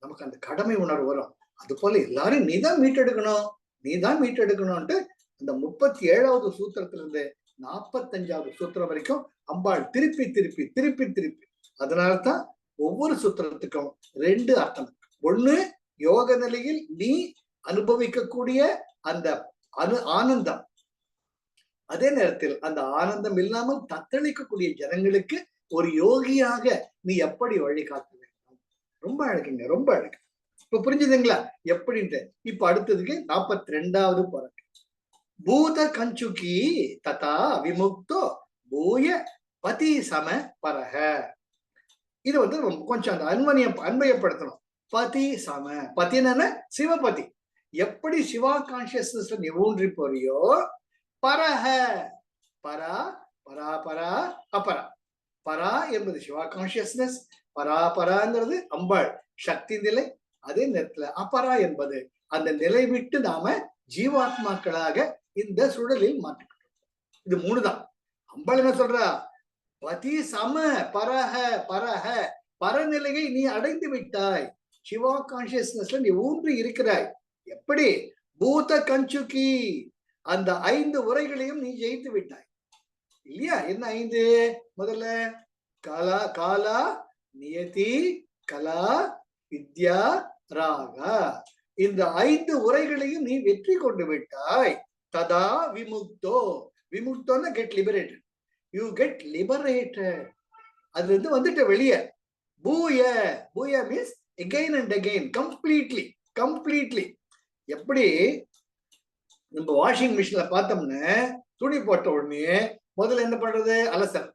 நமக்கு அந்த கடமை உணர்வு வரும். அது போல எல்லாரும் நீதான் மீட்டெடுக்கணும், நீதான் மீட்டெடுக்கணும்ட்டு அந்த 37வது சூத்திரத்திலிருந்து 45வது சூத்திரம் வரைக்கும் அம்பாள் திருப்பி திருப்பி திருப்பி திருப்பி. அதனால்தான் ஒவ்வொரு சூத்திரத்துக்கும் 2 அர்த்தம். ஒண்ணு, யோக நிலையில் நீ அனுபவிக்கக்கூடிய அந்த ஆனந்தம், அதே நேரத்தில் அந்த ஆனந்தம் இல்லாமல் தத்தளிக்கக்கூடிய ஜனங்களுக்கு ஒரு யோகியாக நீ எப்படி வழிகாட்ட வேண்டும். ரொம்ப அழகுங்க, ரொம்ப அழகு. இப்ப புரிஞ்சுதுங்களா எப்படின்ட்டு? இப்ப அடுத்ததுக்கு 42வது போறாங்க. பூத கஞ்சுகி ததா விமுக்தோ பூய பதி சம பரக. இது கொஞ்சம் அந்த அன்வயப்படுத்தணும். பதி சம, பதி என்ன, சிவபதி. எப்படி சிவா கான்சியஸ்னஸ்ல நீ ஊன்றி போறியோ, பரஹ, பரா பரா பரா அபரா. பரா என்பது சிவா கான்சியஸ்னஸ், பரா பராங்கிறது அம்பாள் சக்தி நிலை. அதே நேரத்துல அபரா என்பது அந்த நிலை விட்டு நாம ஜீவாத்மாக்களாக இந்த சுழலில் மாற்றிக்கிட்டோம். இது 3 தான். அம்பாள் என்ன சொல்றா, பதி சம பரஹ பரஹ, பரநிலையை நீ அடைந்து விட்டாய், சிவா கான்சியஸ்னஸ்ல நீ ஊன்றி இருக்கிறாய். எப்படி? பூத கஞ்சுகி, அந்த 5 உரைகளையும் நீ ஜெயித்து விட்டாய் இல்லையா? என்ன 5? முதல்ல காலா, காலா நியதி, கலா வித்யா ராகா. இந்த 5 உரைகளையும் நீ வெற்றி கொண்டு விட்டாய். ததா விமுக்தோ. விமுக்தோன்னா get liberated. You get liberated. அதுல இருந்து வந்துட்டு வெளியே. பூய. பூய means again and again, completely, completely. எப்படி நம்ம வாஷிங் மிஷின்ல பார்த்தோம்னா துணி போட்ட உடனே முதல்ல என்ன பண்றது, அலசல்.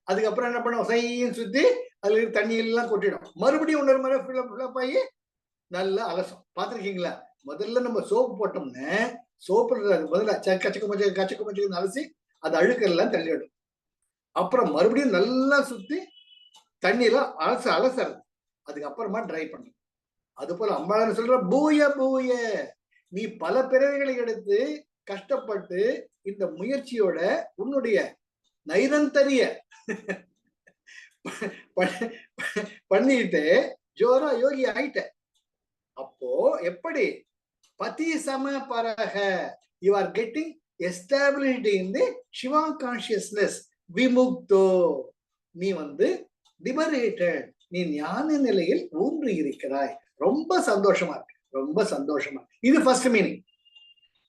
அதுக்கப்புறம் என்ன பண்ணும், சைன்னு சுத்தி அதுல இருக்க தண்ணி எல்லாம் கொட்டிடும். மறுபடியும் இன்னொரு முறை ஃபில்லப் ஆகி நல்லா அலசும். பார்த்துருக்கீங்களா? முதல்ல நம்ம சோப்பு போட்டோம்னா சோப்பு முதல்ல கச்சக்கு அலசி அது அழுக்கெல்லாம் தள்ளிடும். அப்புறம் மறுபடியும் நல்லா சுத்தி தண்ணியில அலசறது. அதுக்கப்புறமா ட்ரை பண்ணும். அது போல அம்பாளன் சொல்ற பூய பூய, நீ பல பிறவிகளை எடுத்து கஷ்டப்பட்டு இந்த முயற்சியோட உன்னுடைய நைரந்தரிய பண்ணிட்டு ஜோரா யோகி ஆயிட்ட. அப்போ எப்படி பதி சம பரக, you are getting established in the Shiva consciousness. விமுக்தோ, நீ லிபரேட்டட், நீ ஞான நிலையில் ஊன்றி இருக்கிறாய். ரொம்ப சந்தோஷமா இருக்கு, ரொம்ப சந்தோஷமா. இது ஃபர்ஸ்ட் மீனிங்.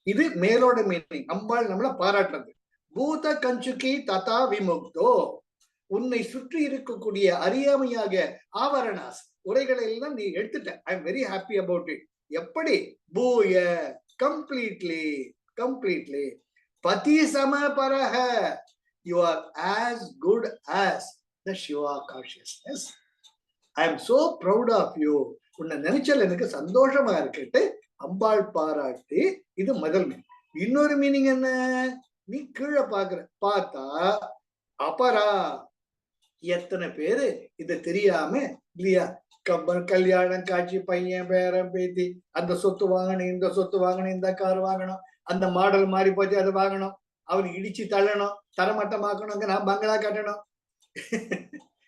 இது மேலோட மீனிங். அம்பாள் நம்மள பாராட்டுறது. பூத கஞ்சுகி ததா விமுக்தோ, உன்னை சுற்றி இருக்கக்கூடிய அறியாமையாக ஆவரணாஸ் உரைகளை எல்லாம் நீ எடுத்துட்ட. I am very happy about it. எப்படி? பூய, கம்ப்ளீட்லி, கம்ப்ளீட்லி. பதி சம பரஹ, you are as good as the Shiva consciousness. I am so proud of you. உன்னை நினைச்சல் எனக்கு சந்தோஷமா இருக்கட்டு அம்பாள் பாராட்டி. இது முதல் மீனிங். இன்னொரு மீனிங் என்ன? நீ கீழே பார்த்தா அபரா, எத்தனை பேரு இத தெரியாம இல்லையா, கல்யாணம் காட்சி, பையன் பேரம் பேத்தி, அந்த சொத்து வாங்கணும், இந்த சொத்து வாங்கணும், இந்த கார் வாங்கணும், அந்த மாடல் மாறி போச்சு அதை வாங்கணும், அவனுக்கு இடிச்சு தள்ளணும், தரமட்டமாக்கணும், அங்க நான் பங்களா கட்டணும்.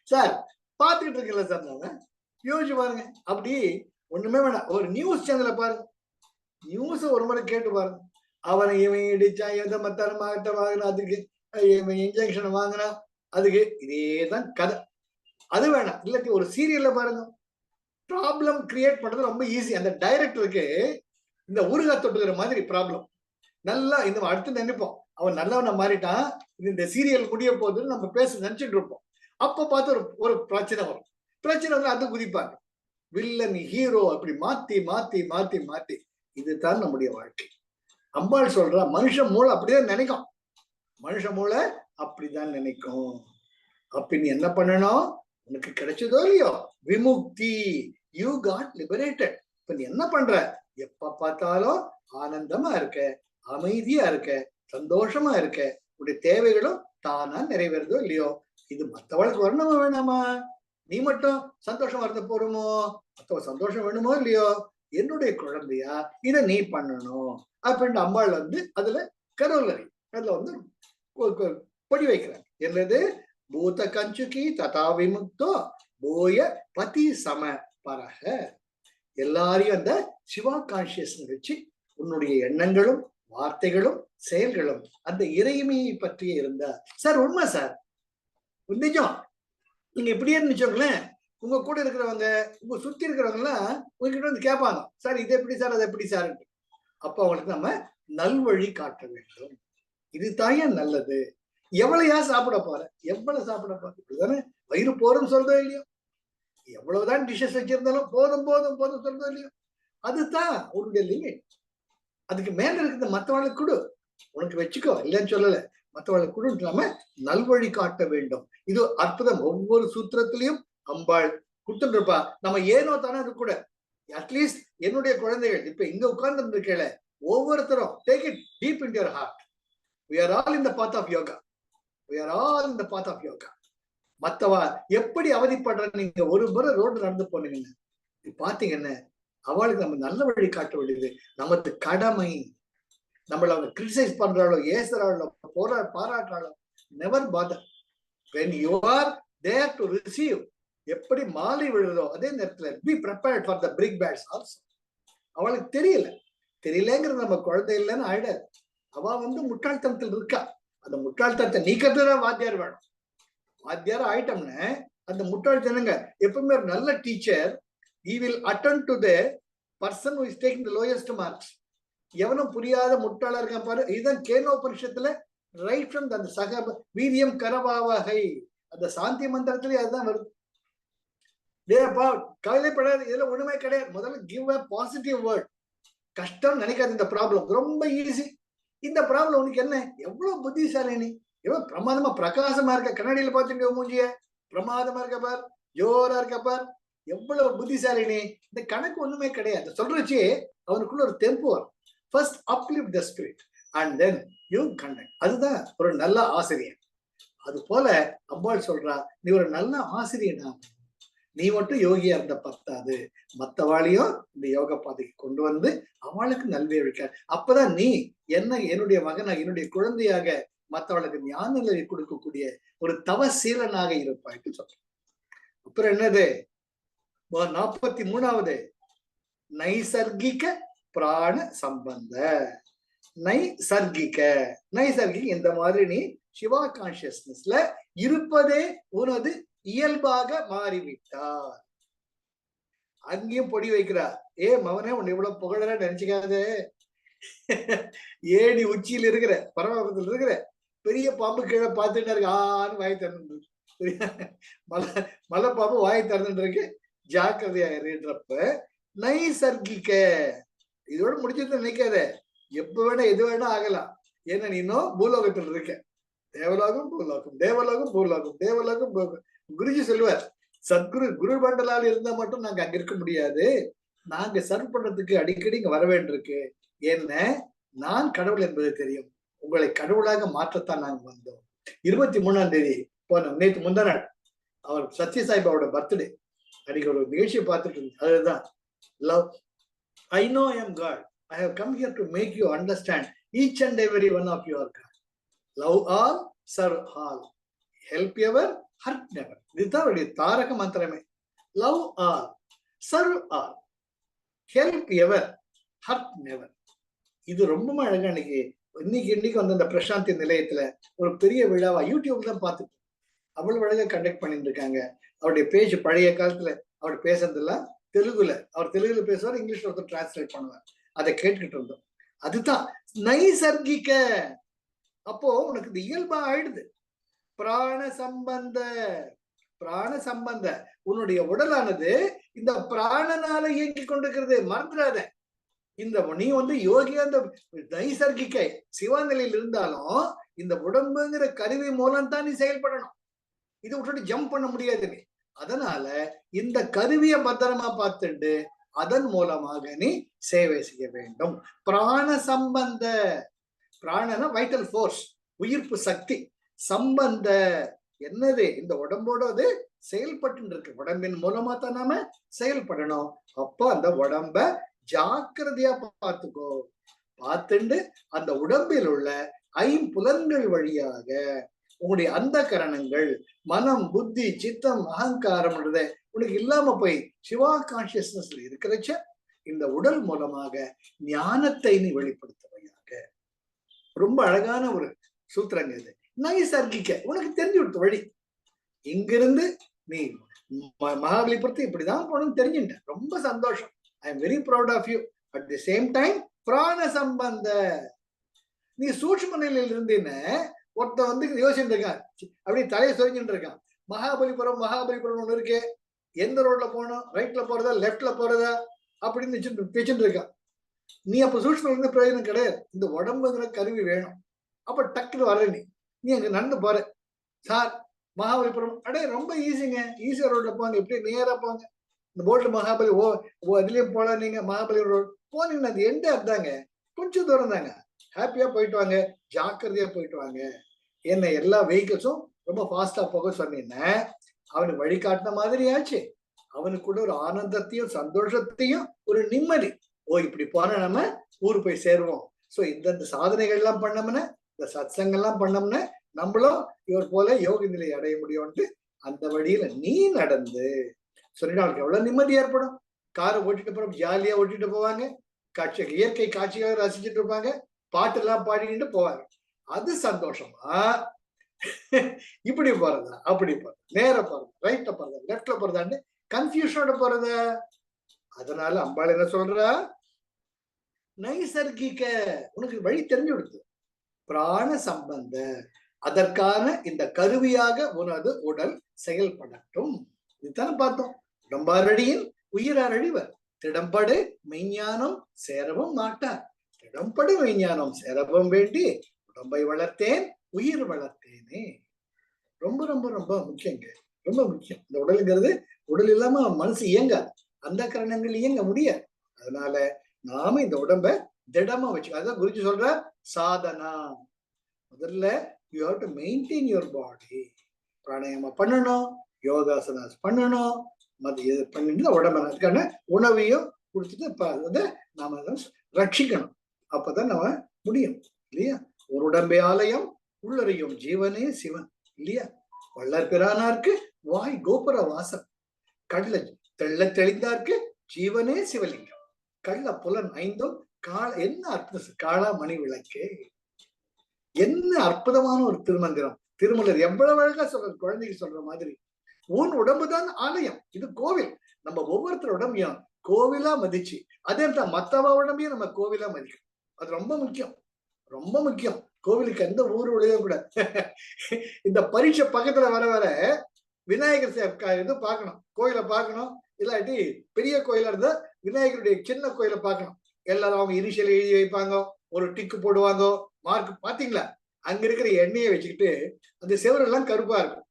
சார் பாத்துக்கிட்டு இருக்கல சார், நான் யோசிச்சு பாருங்க. அப்படி ஒண்ணுமே வேணாம், ஒரு நியூஸ் சேனலை பாருங்க, நியூஸ் ஒரு முறை கேட்டு பாருங்க. அவனை இவன் இடிச்சா, எந்த மத்தரமாகட்ட வாங்கினா, அதுக்கு இவன் இன்ஜெக்ஷன் வாங்கினா, அதுக்கு இதேதான் கதை. அது வேணாம். இல்லாட்டி ஒரு சீரியல்ல பாருங்க, ப்ராப்ளம் கிரியேட் பண்றது ரொம்ப ஈஸி. அந்த டைரக்டருக்கு இந்த ஊருகா தொட்டுக்கிற மாதிரி ப்ராப்ளம். நல்லா இந்த அடுத்து நினைப்போம், அவன் நல்லவனை மாறிட்டான், இந்த சீரியல் முடிய போகுதுன்னு நம்ம பேச நினைச்சிட்டு இருப்போம். அப்ப பார்த்து ஒரு பிரச்சனை வரும். பிரச்சனை வந்து அது குதிப்பாங்க. வில்லன் ஹீரோ அப்படி மாத்தி மாத்தி மாத்தி மாத்தி. இதுதான் நம்முடைய வாழ்க்கை. அம்பாள் சொல்றா, மனுஷ மூளை அப்படிதான் நினைக்கும், மனுஷ மூளை அப்படிதான் நினைக்கும். அப்ப நீ என்ன பண்ணணும்? உனக்கு கிடைச்சதோ இல்லையோ விமுக்தி, யூ காட் லிபரேட்டட். இப்ப நீ என்ன பண்ற? எப்ப பார்த்தாலும் ஆனந்தமா இருக்க, அமைதியா இருக்க, சந்தோஷமா இருக்க. உடைய தேவைகளும் தானா நிறைவேறதோ இல்லையோ. இது மற்றவளுக்கு வரணுமா வேணாமா? நீ மட்டும் சந்தோஷமா இருந்த போறோமோ? மற்றவ சந்தோஷம் வேணுமோ இல்லையோ? என்னுடைய குழந்தையா, இதை நீ பண்ணணும் அப்படின்னு அம்பாள் அதுல கரோலரி, அதுல பொடி வைக்கிறாங்க. என்னது? பூத கஞ்சுகி ததா விமுக்தோ போய பதி சம பரக. எல்லாரையும் அந்த சிவா கான்சியஸ் வச்சு உன்னுடைய எண்ணங்களும் வார்த்தைகளும் செயல்களும் அந்த இறைமையை பற்றியே இருந்தா. சார் உண்மை சார், நிஜம். நீங்க இப்படியே நினைச்சோங்களேன், உங்க கூட இருக்கிறவங்க, உங்க சுத்தி இருக்கிறவங்க எல்லாம் உங்ககிட்ட கேட்பாங்க, சார் இது எப்படி சார், அது எப்படி சார். அப்ப அவங்களுக்கு நம்ம நல்வழி காட்ட வேண்டும். இது தாயா நல்லது. எவ்வளவுயா சாப்பிட போற, எவ்வளவு சாப்பிட போற, இப்படிதானே வயிறு போறோம் சொல்றதோ இல்லையோ. எவ்வளவுதான் டிஷஸ் வச்சிருந்தாலும் போதும் போதும் போதும் சொல்றதோ இல்லையோ. அதுதான் உன்னுடைய லிமிட். அதுக்கு மேல இருக்கிற மற்றவங்களுக்கு கொடு, உனக்கு வச்சுக்கோ, இல்லைன்னு சொல்லல, மற்றவங்களுக்கு கொடு. நாம நல்வழி காட்ட வேண்டும். இது அற்புதம். ஒவ்வொரு சூத்திரத்திலையும் அம்பாள் கொடுத்துட்டு இருப்பா. நம்ம ஏனோ தானே அது கூட. அட்லீஸ்ட் என்னுடைய குழந்தைகள் இப்ப இங்க உட்கார்ந்து இருக்கல, ஒவ்வொருத்தரும் take it deep in your heart. We are all in the path of yoga. We are all in the path of yoga. மத்தவா எப்படி அவதிப்படுற, நீங்க ஒரு முறை ரோடு நடந்து போனீங்க பாத்தீங்கன்னா அவளுக்கு நம்ம நல்ல வழி காட்ட வேண்டியது நமது கடமை. நம்மள அவங்க கிரிட்டிசைஸ் பண்றாளோ, ஏசுறாளோ, பாராட்டுறாளோ, never bother. when you are there to receive, எப்படி மாலை விழுதோ அதே நேரத்துல be prepared for the big bads also. அவளுக்கு தெரியலங்கிறது நம்ம குழந்தை இல்லைன்னு ஆயிடாது. அவ முட்டாள்தனத்தில் இருக்கா. அந்த முட்டாள்தனத்தை நீக்கிறதுதான் வாத்தியார் வேணும். வாத்தியார் ஆயிட்டோம்னா அந்த முட்டாள்தனங்க எப்பவுமே ஒரு நல்ல teacher, he will attend to the person who is taking the lowest marks. எவனும் புரியாத முட்டாளா இருக்கான் பாரு. இதுதான் கேனோபனிஷத்துல ரைட் ஃப்ரம் அந்த சக வீரியம் கரவாவகை அந்த சாந்தி மந்திரத்திலே அதுதான் வருது. டேப்பா கவலைப்படாது, இதுல ஒண்ணுமே கிடையாது. முதல்ல கிவ் அ பாசிட்டிவ் வேர்ட். கஷ்டம் நினைக்காது. இந்த ப்ராப்ளம் ரொம்ப ஈஸி. இந்த ப்ராப்ளம் உனக்கு என்ன? எவ்வளவு புத்திசாலி நீ, எவ்வளவு பிரமாதமா பிரகாசமா இருக்க. கண்ணாடியில பார்த்துட்டு மூஞ்சிய பிரமாதமா இருக்க பார், ஜோரா இருக்க பார், எவ்வளவு புத்திசாலி நீ. இந்த கணக்கு ஒண்ணுமே கிடையாது. சொல்றச்சு அவனுக்குள்ள ஒரு தெம்பு வரும். First uplift the spirit and then you conduct. அதுதான் ஒரு நல்ல ஆசிரியர். அது போல அம்பாள் சொல்றா, நீ ஒரு நல்ல ஆசிரியனா. நீ மட்டும் யோகியா இருந்த பத்தாது, மத்தவாளையும் இந்த யோக பாதைக்கு கொண்டு வந்து அவளுக்கு நல்வியழிக்க. அப்பதான் நீ என்ன என்னுடைய மகனாக என்னுடைய குழந்தையாக மற்றவளுக்கு ஞான நிலை கொடுக்கக்கூடிய ஒரு தவசீலனாக இருப்பாய்ட்டு சொல்ற. அப்புறம் என்னது 43வது நைசர்கிக பிராண சம்பந்த. நைசர்கிக இந்த மாதிரி நீ சிவா கான்சியஸ்னஸ்ல இருப்பதே உனது இயல்பாக மாறிவிட்டார். அங்கேயும் பொடி வைக்கிறார். மவனே உன்னை இவ்வளவு புகழற நினைச்சுக்காது. ஏடி உச்சியில் இருக்கிற பரமபதத்தில் இருக்கிற பெரிய பாம்பு கீழே பார்த்துட்டு இருக்கு. ஆன்னு வாய் திறந்து மலை பாம்பு வாய் திறந்துட்டு இருக்கு. ஜாக்கிரதையாகிறப்ப நைசர்கிக்க இதோட முடிச்சது நினைக்காத. எப்ப வேணா எது வேணா ஆகலாம். ஏன்னா நீ இன்னும் பூலோகத்தில் இருக்க. தேவலோகம் பூலோகம், தேவலோகம் பூலோகம், தேவலோகம் பூலோகம். குருஜி சொல்லுவார், சத்குரு குரு மண்டலால் இருந்தா மட்டும் நாங்க அங்க இருக்க முடியாது. நாங்க சர்வ் பண்றதுக்கு அடிக்கடி இங்க வர வேண்டியிருக்கு. என்ன நான் கடவுள் என்பது தெரியும். உங்களை கடவுளாக மாற்றத்தான் நாங்க வந்தோம். 23ஆம் தேதி போனோம். நேற்று முந்தா நாள் அவர் சத்யசாய்பாவோட பர்த்டே. அன்னைக்கு ஒரு நிகழ்ச்சியை பார்த்துட்டு இருந்தேன். அதுதான் love. I know I am God. I have come here to make you understand each and every one of your God. Love all, serve all, help ever, hurt never. இதுதான் அவருடைய தாரக மந்திரமே. Love all, serve all, help ever, hurt never. இது ரொம்ப அழகா இன்னைக்கு வந்து அந்த பிரசாந்தி நிலையத்துல ஒரு பெரிய விழாவா யூடியூப்ல தான் பார்த்துட்டு அவ்வளவு அழகா கண்டக்ட் பண்ணிட்டு இருக்காங்க. அவருடைய பேஜ் பழைய காலத்துல அவர் பேசுறதெல்லாம் தெலுங்குல, அவர் தெலுங்குல பேசுவார், இங்கிலீஷ்ல ஒருத்தர் டிரான்ஸ்லேட் பண்ணுவார். அதை கேட்டுக்கிட்டு இருந்தோம். அதுதான் நைசர்கிக்க. அப்போ உனக்கு இது இயல்பா ஆயிடுது. பிராண சம்பந்த, பிராண சம்பந்த. உன்னுடைய உடலானது இந்த பிராணனால இயங்கி கொண்டிருக்கிறது, மறந்துடாத. இந்த நீ வந்து யோகியா இந்த நைசர்கிக்க சிவா நிலையில் இருந்தாலும் இந்த உடம்புங்கிற கருவி மூலம் தான் நீ செயல்படணும். இதை விட்டுட்டு ஜம்ப் பண்ண முடியாது நீ. அதனால இந்த கருவியை பத்திரமா பார்த்துட்டு அதன் மூலமாக நீ சேவை செய்ய வேண்டும். பிராண சம்பந்த, பிராணன வைட்டல் ஃபோர்ஸ், உயிர்ப்பு சக்தி. சம்பந்த என்னது? இந்த உடம்போட அது செயல்பட்டு இருக்கு. உடம்பின் மூலமா தான் நாம செயல்படணும். அப்போ அந்த உடம்ப ஜாக்கிரதையா பார்த்துக்கோ. பார்த்துண்டு அந்த உடம்பில் உள்ள ஐம்புலன்கள் வழியாக உங்களுடைய அந்த கரணங்கள், மனம், புத்தி, சித்தம், அகங்காரம் உனக்கு இல்லாம போய் சிவா கான்சியஸ்னஸ்ல இருக்கிறச்ச இந்த உடல் மூலமாக ஞானத்தை நீ வெளிப்படுத்துவையாக. ரொம்ப அழகான ஒரு சூத்திரங்க இது. நைசர்கிக்க உனக்கு தெரிஞ்சு கொடுத்த வழி. இங்கிருந்து நீ மகாபலிபுரத்தை இப்படிதான் போகணும்னு தெரிஞ்சுட்ட. ரொம்ப சந்தோஷம். I am very proud of you. At the same time பிராண சம்பந்த, நீ சூட்சும நிலையில் இருந்தீன்னு ஒருத்த வந்து யோசிச்சுட்டு இருக்கான். அப்படியே தலையை சொரிஞ்சுட்டு இருக்கான். மகாபலிபுரம் ஒண்ணு இருக்கு. எந்த ரோட்ல போகணும், ரைட்ல போறதா லெப்ட்ல போறதா அப்படின்னு வச்சுட்டு இருக்கான். நீ அப்ப சூட்சும இருந்து பிரயோஜனம் கிடையாது. இந்த உடம்புங்கிற கருவி வேணும். அப்ப டக்குன்னு வர நீ அங்க நடந்து போற. சார் மகாபலிபுரம் ரொம்ப ஈஸிங்க. ஈஸியா ரோட்ல போங்க, எப்படி நேரா போங்க. இந்த போர்ட்ல மகாபலி அதுலயும் போல. நீங்க மகாபலி ரோடு போனீங்கன்னா அது எந்த அதாங்க, கொஞ்சம் தூரம் தாங்க. ஹாப்பியா போயிட்டு வாங்க, ஜாக்கிரதையா போயிட்டு வாங்க. என்ன எல்லா வெஹிக்கிள்ஸும் ரொம்ப ஃபாஸ்டா போக சொன்னீங்கன்னா அவனுக்கு வழிகாட்டின மாதிரி ஆச்சு. அவனுக்கு கூட ஒரு ஆனந்தத்தையும் சந்தோஷத்தையும் ஒரு நிம்மதி. இப்படி போனா நம்ம ஊரு போய் சேருவோம். சோ இந்த சாதனைகள் எல்லாம் பண்ணோம்னா, இந்த சத்சங்கெல்லாம் பண்ணோம்னா நம்மளும் இவர் போல யோக நிலை அடைய முடியும்ட்டு அந்த வழியில நீ நடந்து சொல்லிட்டு அவனுக்கு எவ்வளவு நிம்மதி ஏற்படும். காரை ஓட்டிட்டு போறோம், ஜாலியா ஓட்டிட்டு போவாங்க. இயற்கை காட்சியாக ரசிச்சுட்டு இருப்பாங்க. பாட்டு எல்லாம் பாடிட்டு போவாங்க. அது சந்தோஷமா? இப்படி போறதா, அப்படி போறது, நேர போறது, ரைட்ல போறதா, லெப்ட்ல போறதான்னு கன்ஃபியூஷனோட போறத. அதனால அம்பாள் என்ன சொல்றா? நைசர்கிக, உனக்கு வழி தெரிஞ்சு கொடுத்து. பிராண சம்பந்த, அதற்கான இந்த கருவியாக உனது உடல் செயல்படட்டும். இதுதானே பார்த்தோம். உடம்பாரடியின் உயிராரழிவர், திடம்படு மெய்ஞானம் சேரவும் மாட்டார். திடம்படு மெய்ஞானம் சேரவும் வேண்டி உடம்பை வளர்த்தேன் உயிர் வளர்த்தேனே. ரொம்ப ரொம்ப ரொம்ப முக்கியங்க, ரொம்ப முக்கியம். இந்த உடலுங்கிறது, உடல் இல்லாம மனசு இயங்காது, அந்த கரணங்கள் இயங்க முடியாது. அதனால நாம இந்த உடம்ப திடமா வச்சு, அதான் குருஜி சொல்ற சாதனா. முதல்ல you have to maintain your body. Pranayama பண்ணணும், யோகாசனாஸ் பண்ணணும், இது பண்ணிட்டு உடம்பு அதுக்கான உணவையும் கொடுத்துட்டு நாம ரட்சிக்கணும். அப்பதான் நம்ம முடியும் இல்லையா? ஒரு உடம்பே ஆலயம் உள்ளறையும் ஜீவனே சிவன் இல்லையா? வள்ளற் பிரானார்க்கு வாய் கோபுர வாசம், கள்ள தெள்ள தெளிந்தார்க்கு ஜீவனே சிவலிங்கம், கள்ள புலன் ஐந்தும் என்ன அற்புதம், காளா மணி விளக்கே. என்ன அற்புதமான ஒரு திருமந்திரம். திருமலர் எவ்வளவு அழகா சொல்ற, குழந்தைக்கு சொல்ற மாதிரி. உன் உடம்புதான் ஆலயம், இது கோவில். நம்ம ஒவ்வொருத்தர் உடம்பையும் கோவிலா மதிச்சு, அதே மத்தவ உடம்பையும் நம்ம கோவிலா மதிக்கணும். அது ரொம்ப முக்கியம், ரொம்ப முக்கியம். கோவிலுக்கு எந்த ஊர் உடைய கூட இந்த பரீட்சை பக்கத்துல வர வர விநாயகர் இது பார்க்கணும், கோயிலை பார்க்கணும். இல்லாட்டி பெரிய கோயிலா இருந்தா விநாயகருடைய சின்ன கோயிலை பார்க்கணும். எல்லாரும் அவங்க இனிஷியல் எழுதி வைப்பாங்க, ஒரு டிக்கு போடுவாங்க, மார்க். பாத்தீங்களா? அங்க இருக்கிற எண்ணெயை வச்சுக்கிட்டு அந்த செவரெல்லாம் கருப்பா இருக்கும்.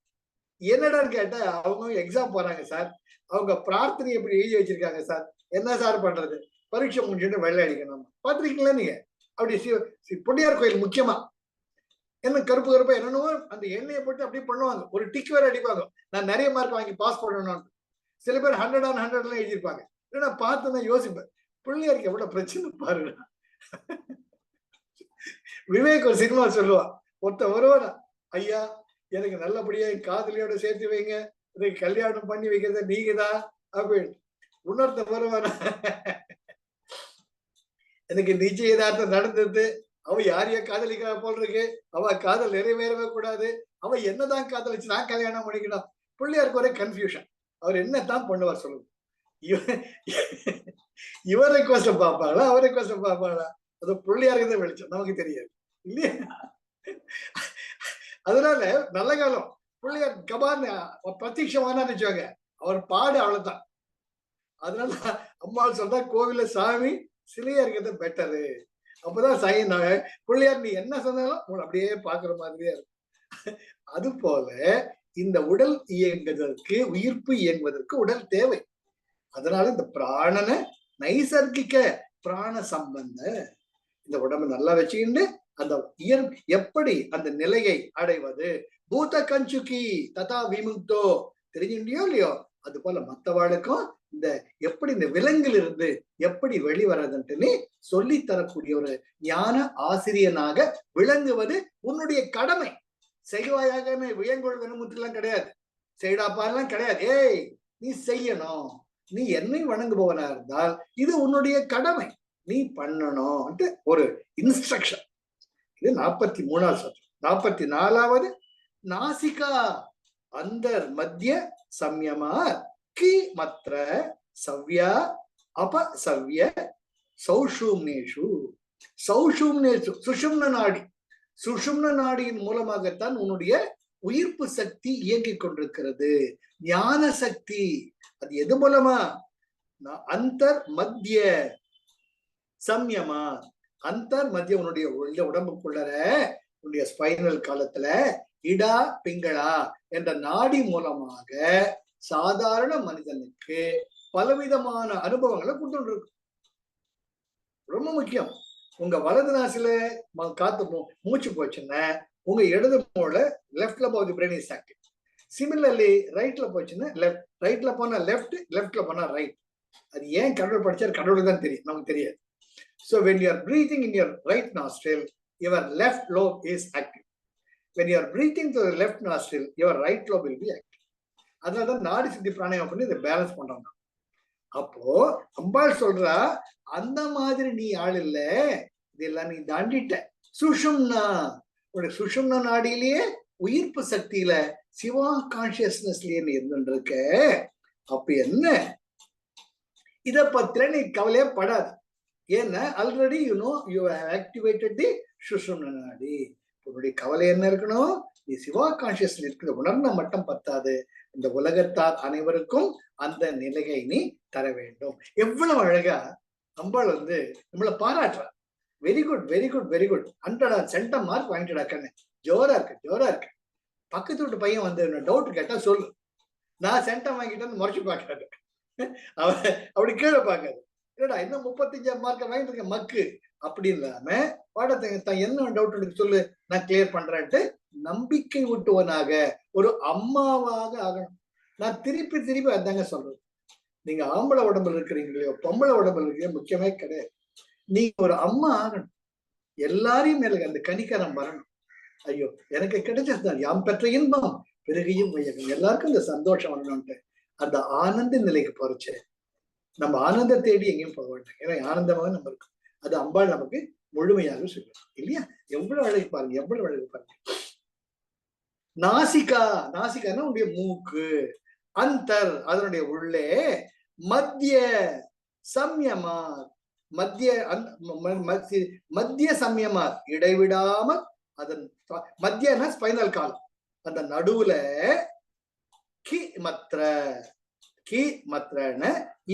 என்னடான்னு கேட்டா, அவங்க எக்ஸாம் போறாங்க சார், அவங்க பிரார்த்தனை எப்படி எழுதி வச்சிருக்காங்க சார், என்ன சார் பண்றது, பரீட்சை முடிஞ்சுட்டு வெள்ளை அடிக்கணும். பாத்திருக்கீங்களா நீங்க? அப்படி பொன்னியார் கோயில் முக்கியமா என்ன கருப்பு கருப்பா என்னென்னவோ அந்த எண்ணெயை போட்டு அப்படியே பண்ணுவாங்க, ஒரு டிக் வேற அடிப்பாங்க. நான் நிறைய மார்க் வாங்கி பாஸ் பண்ணணும். சில பேர் 100 on 100 எல்லாம் எழுதியிருப்பாங்க. நான் பார்த்து தான் யோசிப்பேன், பிள்ளையாருக்கு எவ்வளவு பிரச்சனை பாருங்க. விவேக் ஒரு சினிமா சொல்லுவான், ஒருத்த வருவானா, ஐயா எனக்கு நல்லபடியா என் காதலியோட சேர்த்து வைங்க, எனக்கு கல்யாணம் பண்ணி வைக்கிறத நீங்க தான் அப்படின்னு. இன்னொருத்த வருவானா, எனக்கு நிச்சயதார்த்தம் நடந்தது, அவ யாரையா காதலிக்கிறா போல் இருக்கு, அவ காதல் நிறைவேறவே கூடாது, அவ என்னதான் காதலிச்சு நான் கல்யாணம் பண்ணிக்கணும். பிள்ளையாருக்கு ஒரே கன்ஃபியூஷன், அவர் என்னத்தான் பண்ணுவார் சொல்லுங்க. இவர் ரெக்வஸ்ட் பார்ப்பாங்களா, அவர் ரெக்வஸ்ட் பார்ப்பாங்களா? அது பிள்ளையாருக்கு தான் வெளிச்சம், நமக்கு தெரியாது இல்லையா? அதனால நல்ல காலம் பிள்ளையார் கபான்னு பிரத்யட்சமான நினைச்சாங்க, அவர் பாடு அவ்வளவுதான். அதனால அம்மா சொல்றா, கோவில சாமி சிலையா இருக்கிறது பெட்டரு. அப்பதான் பிள்ளையார் நீ என்ன சொன்னாலும் அப்படியே பாக்குற மாதிரியே இருக்கும். அது போல இந்த உடல் இயங்குவதற்கு, உயிர்ப்பு இயங்குவதற்கு உடல் தேவை. அதனால இந்த பிராணனை நைசர்கிக பிராண சம்பந்த, இந்த உடம்பு நல்லா வச்சுக்கிண்டு அந்த எப்படி அந்த நிலையை அடைவது. பூத கஞ்சுகி ததா விமுக்தோ, தெரிஞ்சுட்டியோ இல்லையோ, அது போல மற்றவாளுக்கும் இந்த எப்படி இந்த விலங்கில் இருந்து எப்படி வெளிவரதுன்னு சொல்லி தரக்கூடிய ஒரு ஞான ஆசிரியனாக விளங்குவது உன்னுடைய கடமை. செய்வாயாக வியங்கோள் வெணுமுற்றெல்லாம் கிடையாது, செய்டாப்பாலாம் கிடையாது. ஏய், நீ செய்யணும், நீ என்னை வணங்குபவனா இருந்தால் இது உன்னுடைய கடமை, நீ பண்ணணும் ஒரு இன்ஸ்ட்ரக்ஷன். இது 43வது சட்டம். 44வது நாசிகா அந்தர் மத்திய சம்யமா கி மத்ர சவ்யா அபசவ்ய சௌஷும்னேஷு. சௌஷும்னேஷு சுஷும்ன நாடி, சுஷும்ன நாடியின் மூலமாகத்தான் உன்னுடைய உயிர்ப்பு சக்தி இயங்கிக் கொண்டிருக்கிறது, ஞான சக்தி. அது எது மூலமா? அந்தர் மத்திய சம்யமா, அந்தர் மத்திய உன்னுடைய உடம்புக்குள்ளர உன்னுடைய ஸ்பைனல் காலத்துல இடா பிங்களா என்ற நாடி மூலமாக சாதாரண மனிதனுக்கு பலவிதமான அனுபவங்களை கொடுத்துட்டு. ரொம்ப முக்கியம். உங்க வலது நாசில காத்து மூச்சு போச்சுன்னா உங்க இடது மூளை லெஃப்ட்ல போகுது, பிரெயின் இஸ் ஆக்டிவ். சிமிலர்லி ரைட்ல போச்சுன்னா லெஃப்ட், ரைட்ல போனா லெஃப்ட், லெஃப்ட்ல போனா ரைட். அது ஏன் கடவுள் படிச்சார், கடவுளுக்கு தான் தெரியும், நமக்கு தெரியாது. So when you are breathing in your right nostril, your left lobe is active. When you are breathing to the left nostril, your right lobe will be active. அதனாலதான் நாடி சித்தி பிராணாயாமம் பண்ணி இதை பேலன்ஸ் பண்றாங்க. அப்போ அம்பாள் சொல்றா, அந்த மாதிரி நீ ஆள் இல்ல, இதெல்லாம் நீ தாண்டிட்ட. சுஷும்னா, உடைய சுஷும்னா நாடியிலேயே உயிர்ப்பு சக்தியில சிவா கான்சியஸ்னஸ்லயே நீ இருந்துருக்க. அப்ப என்ன, இத பத்திர நீ கவலையே படாது. ஏன்னா ஆல்ரெடி யூ ஆக்டிவேட்டட் தி சுஷும்னா நாடி. உன்னுடைய கவலை என்ன இருக்கணும்? நீ சிவா கான்சியஸ்ல இருக்கிற உணர்ந்த மட்டும் பத்தாது, இந்த உலகத்தார் அனைவருக்கும் அந்த நிலையை நீ தர வேண்டும். எவ்வளவு அழகா அம்பாள் நம்மளை பாராட்டுறா. Very good very good very good, 100 centum mark வாங்கிட்டா கண்ணு, ஜோரா இருக்கு ஜோரா இருக்கு. பக்கத்து வீட்டு பையன் டவுட் கேட்டா சொல்லு, நான் சென்டம் வாங்கிட்டேன்னு முறைச்சு பார்க்காது. அவன் அப்படி கீழே பார்க்காது. இல்லடா இன்னும் 35 மார்க்க வாங்கிட்டு இருக்க மக்கு அப்படி இல்லாம பாடத்தை என்ன டவுட் இருக்கு சொல்லு, நான் கிளியர் பண்றேன்ட்டு நம்பிக்கை விட்டுவனாக ஒரு அம்மாவாக ஆகணும். நான் திருப்பி திருப்பி அதாங்க சொல்றது. நீங்க ஆம்பளை உடம்புல இருக்கிறீங்களோ பொம்பளை உடம்புல இருக்கிறீங்க முக்கியமே கிடையாது. நீங்க ஒரு அம்மா ஆகணும். எல்லாரையும் மேல அந்த கனிக்கரம் வரணும். ஐயோ எனக்கு கிடைச்சதுதான் யாம் பெற்ற இன்பம் பிறகையும் எல்லாருக்கும் இந்த சந்தோஷம் வரணும்ட்டு அந்த ஆனந்த நிலைக்கு போறச்சு. நம்ம ஆனந்த தேடி எங்கேயும் போக வேண்டாம். ஏன்னா ஆனந்தமாக நம்ம இருக்கும். அது அம்பாள் நமக்கு முழுமையாக சொல்லும் இல்லையா? எவ்வளவு அழகு பாருங்க, எவ்வளவு அழகு பாருங்க. நாசிகா, நாசிகான்னா உடைய மூக்கு, அந்தர் அதனுடைய உள்ளே, மத்திய சம்யமா, மத்திய சம்யமா இடைவிடாமல் அதன் மத்தியனா ஸ்பைனல் காலம், அந்த நடுவுல கி மத்ரன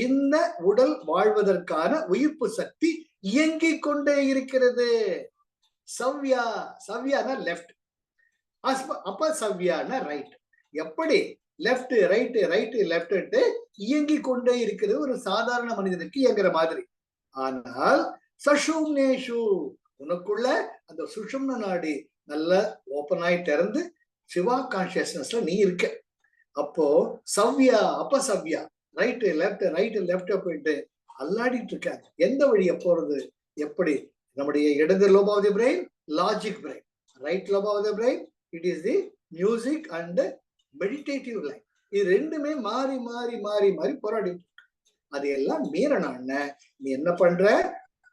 இந்த உடல் வாழ்வதற்கான உயிர்ப்பு சக்தி இயங்கிக் கொண்டே இருக்கிறது. சவ்யா, சவ்யானா லெப்ட், அப்ப சவ்யானா ரைட். எப்படி லெப்ட் ரைட் ரைட் லெப்ட் இயங்கிக் கொண்டே இருக்கிறது ஒரு சாதாரண மனிதனுக்கு இயங்குற மாதிரி. ஆனால் சசும்னேஷு உனக்குள்ள அந்த சுஷும்ன நாடி நல்ல ஓப்பன் ஆகி திறந்து சிவா கான்சியஸ்னஸ்ல நீ இருக்க. அப்போ சவ்யா அப்ப சவ்யா ரைட் லெப்ட் போயிட்டு அல்லாடிட்டு இருக்காங்க. எந்த வழிய போறது? எப்படி? நம்முடைய இடது lobe of the brain logic brain, right lobe of the brain it is the music and meditative line. இது ரெண்டுமே மாறி மாறி மாறி மாறி போராடிட்டு இருக்கு. அது எல்லாம் மீறனான நீ என்ன பண்ற?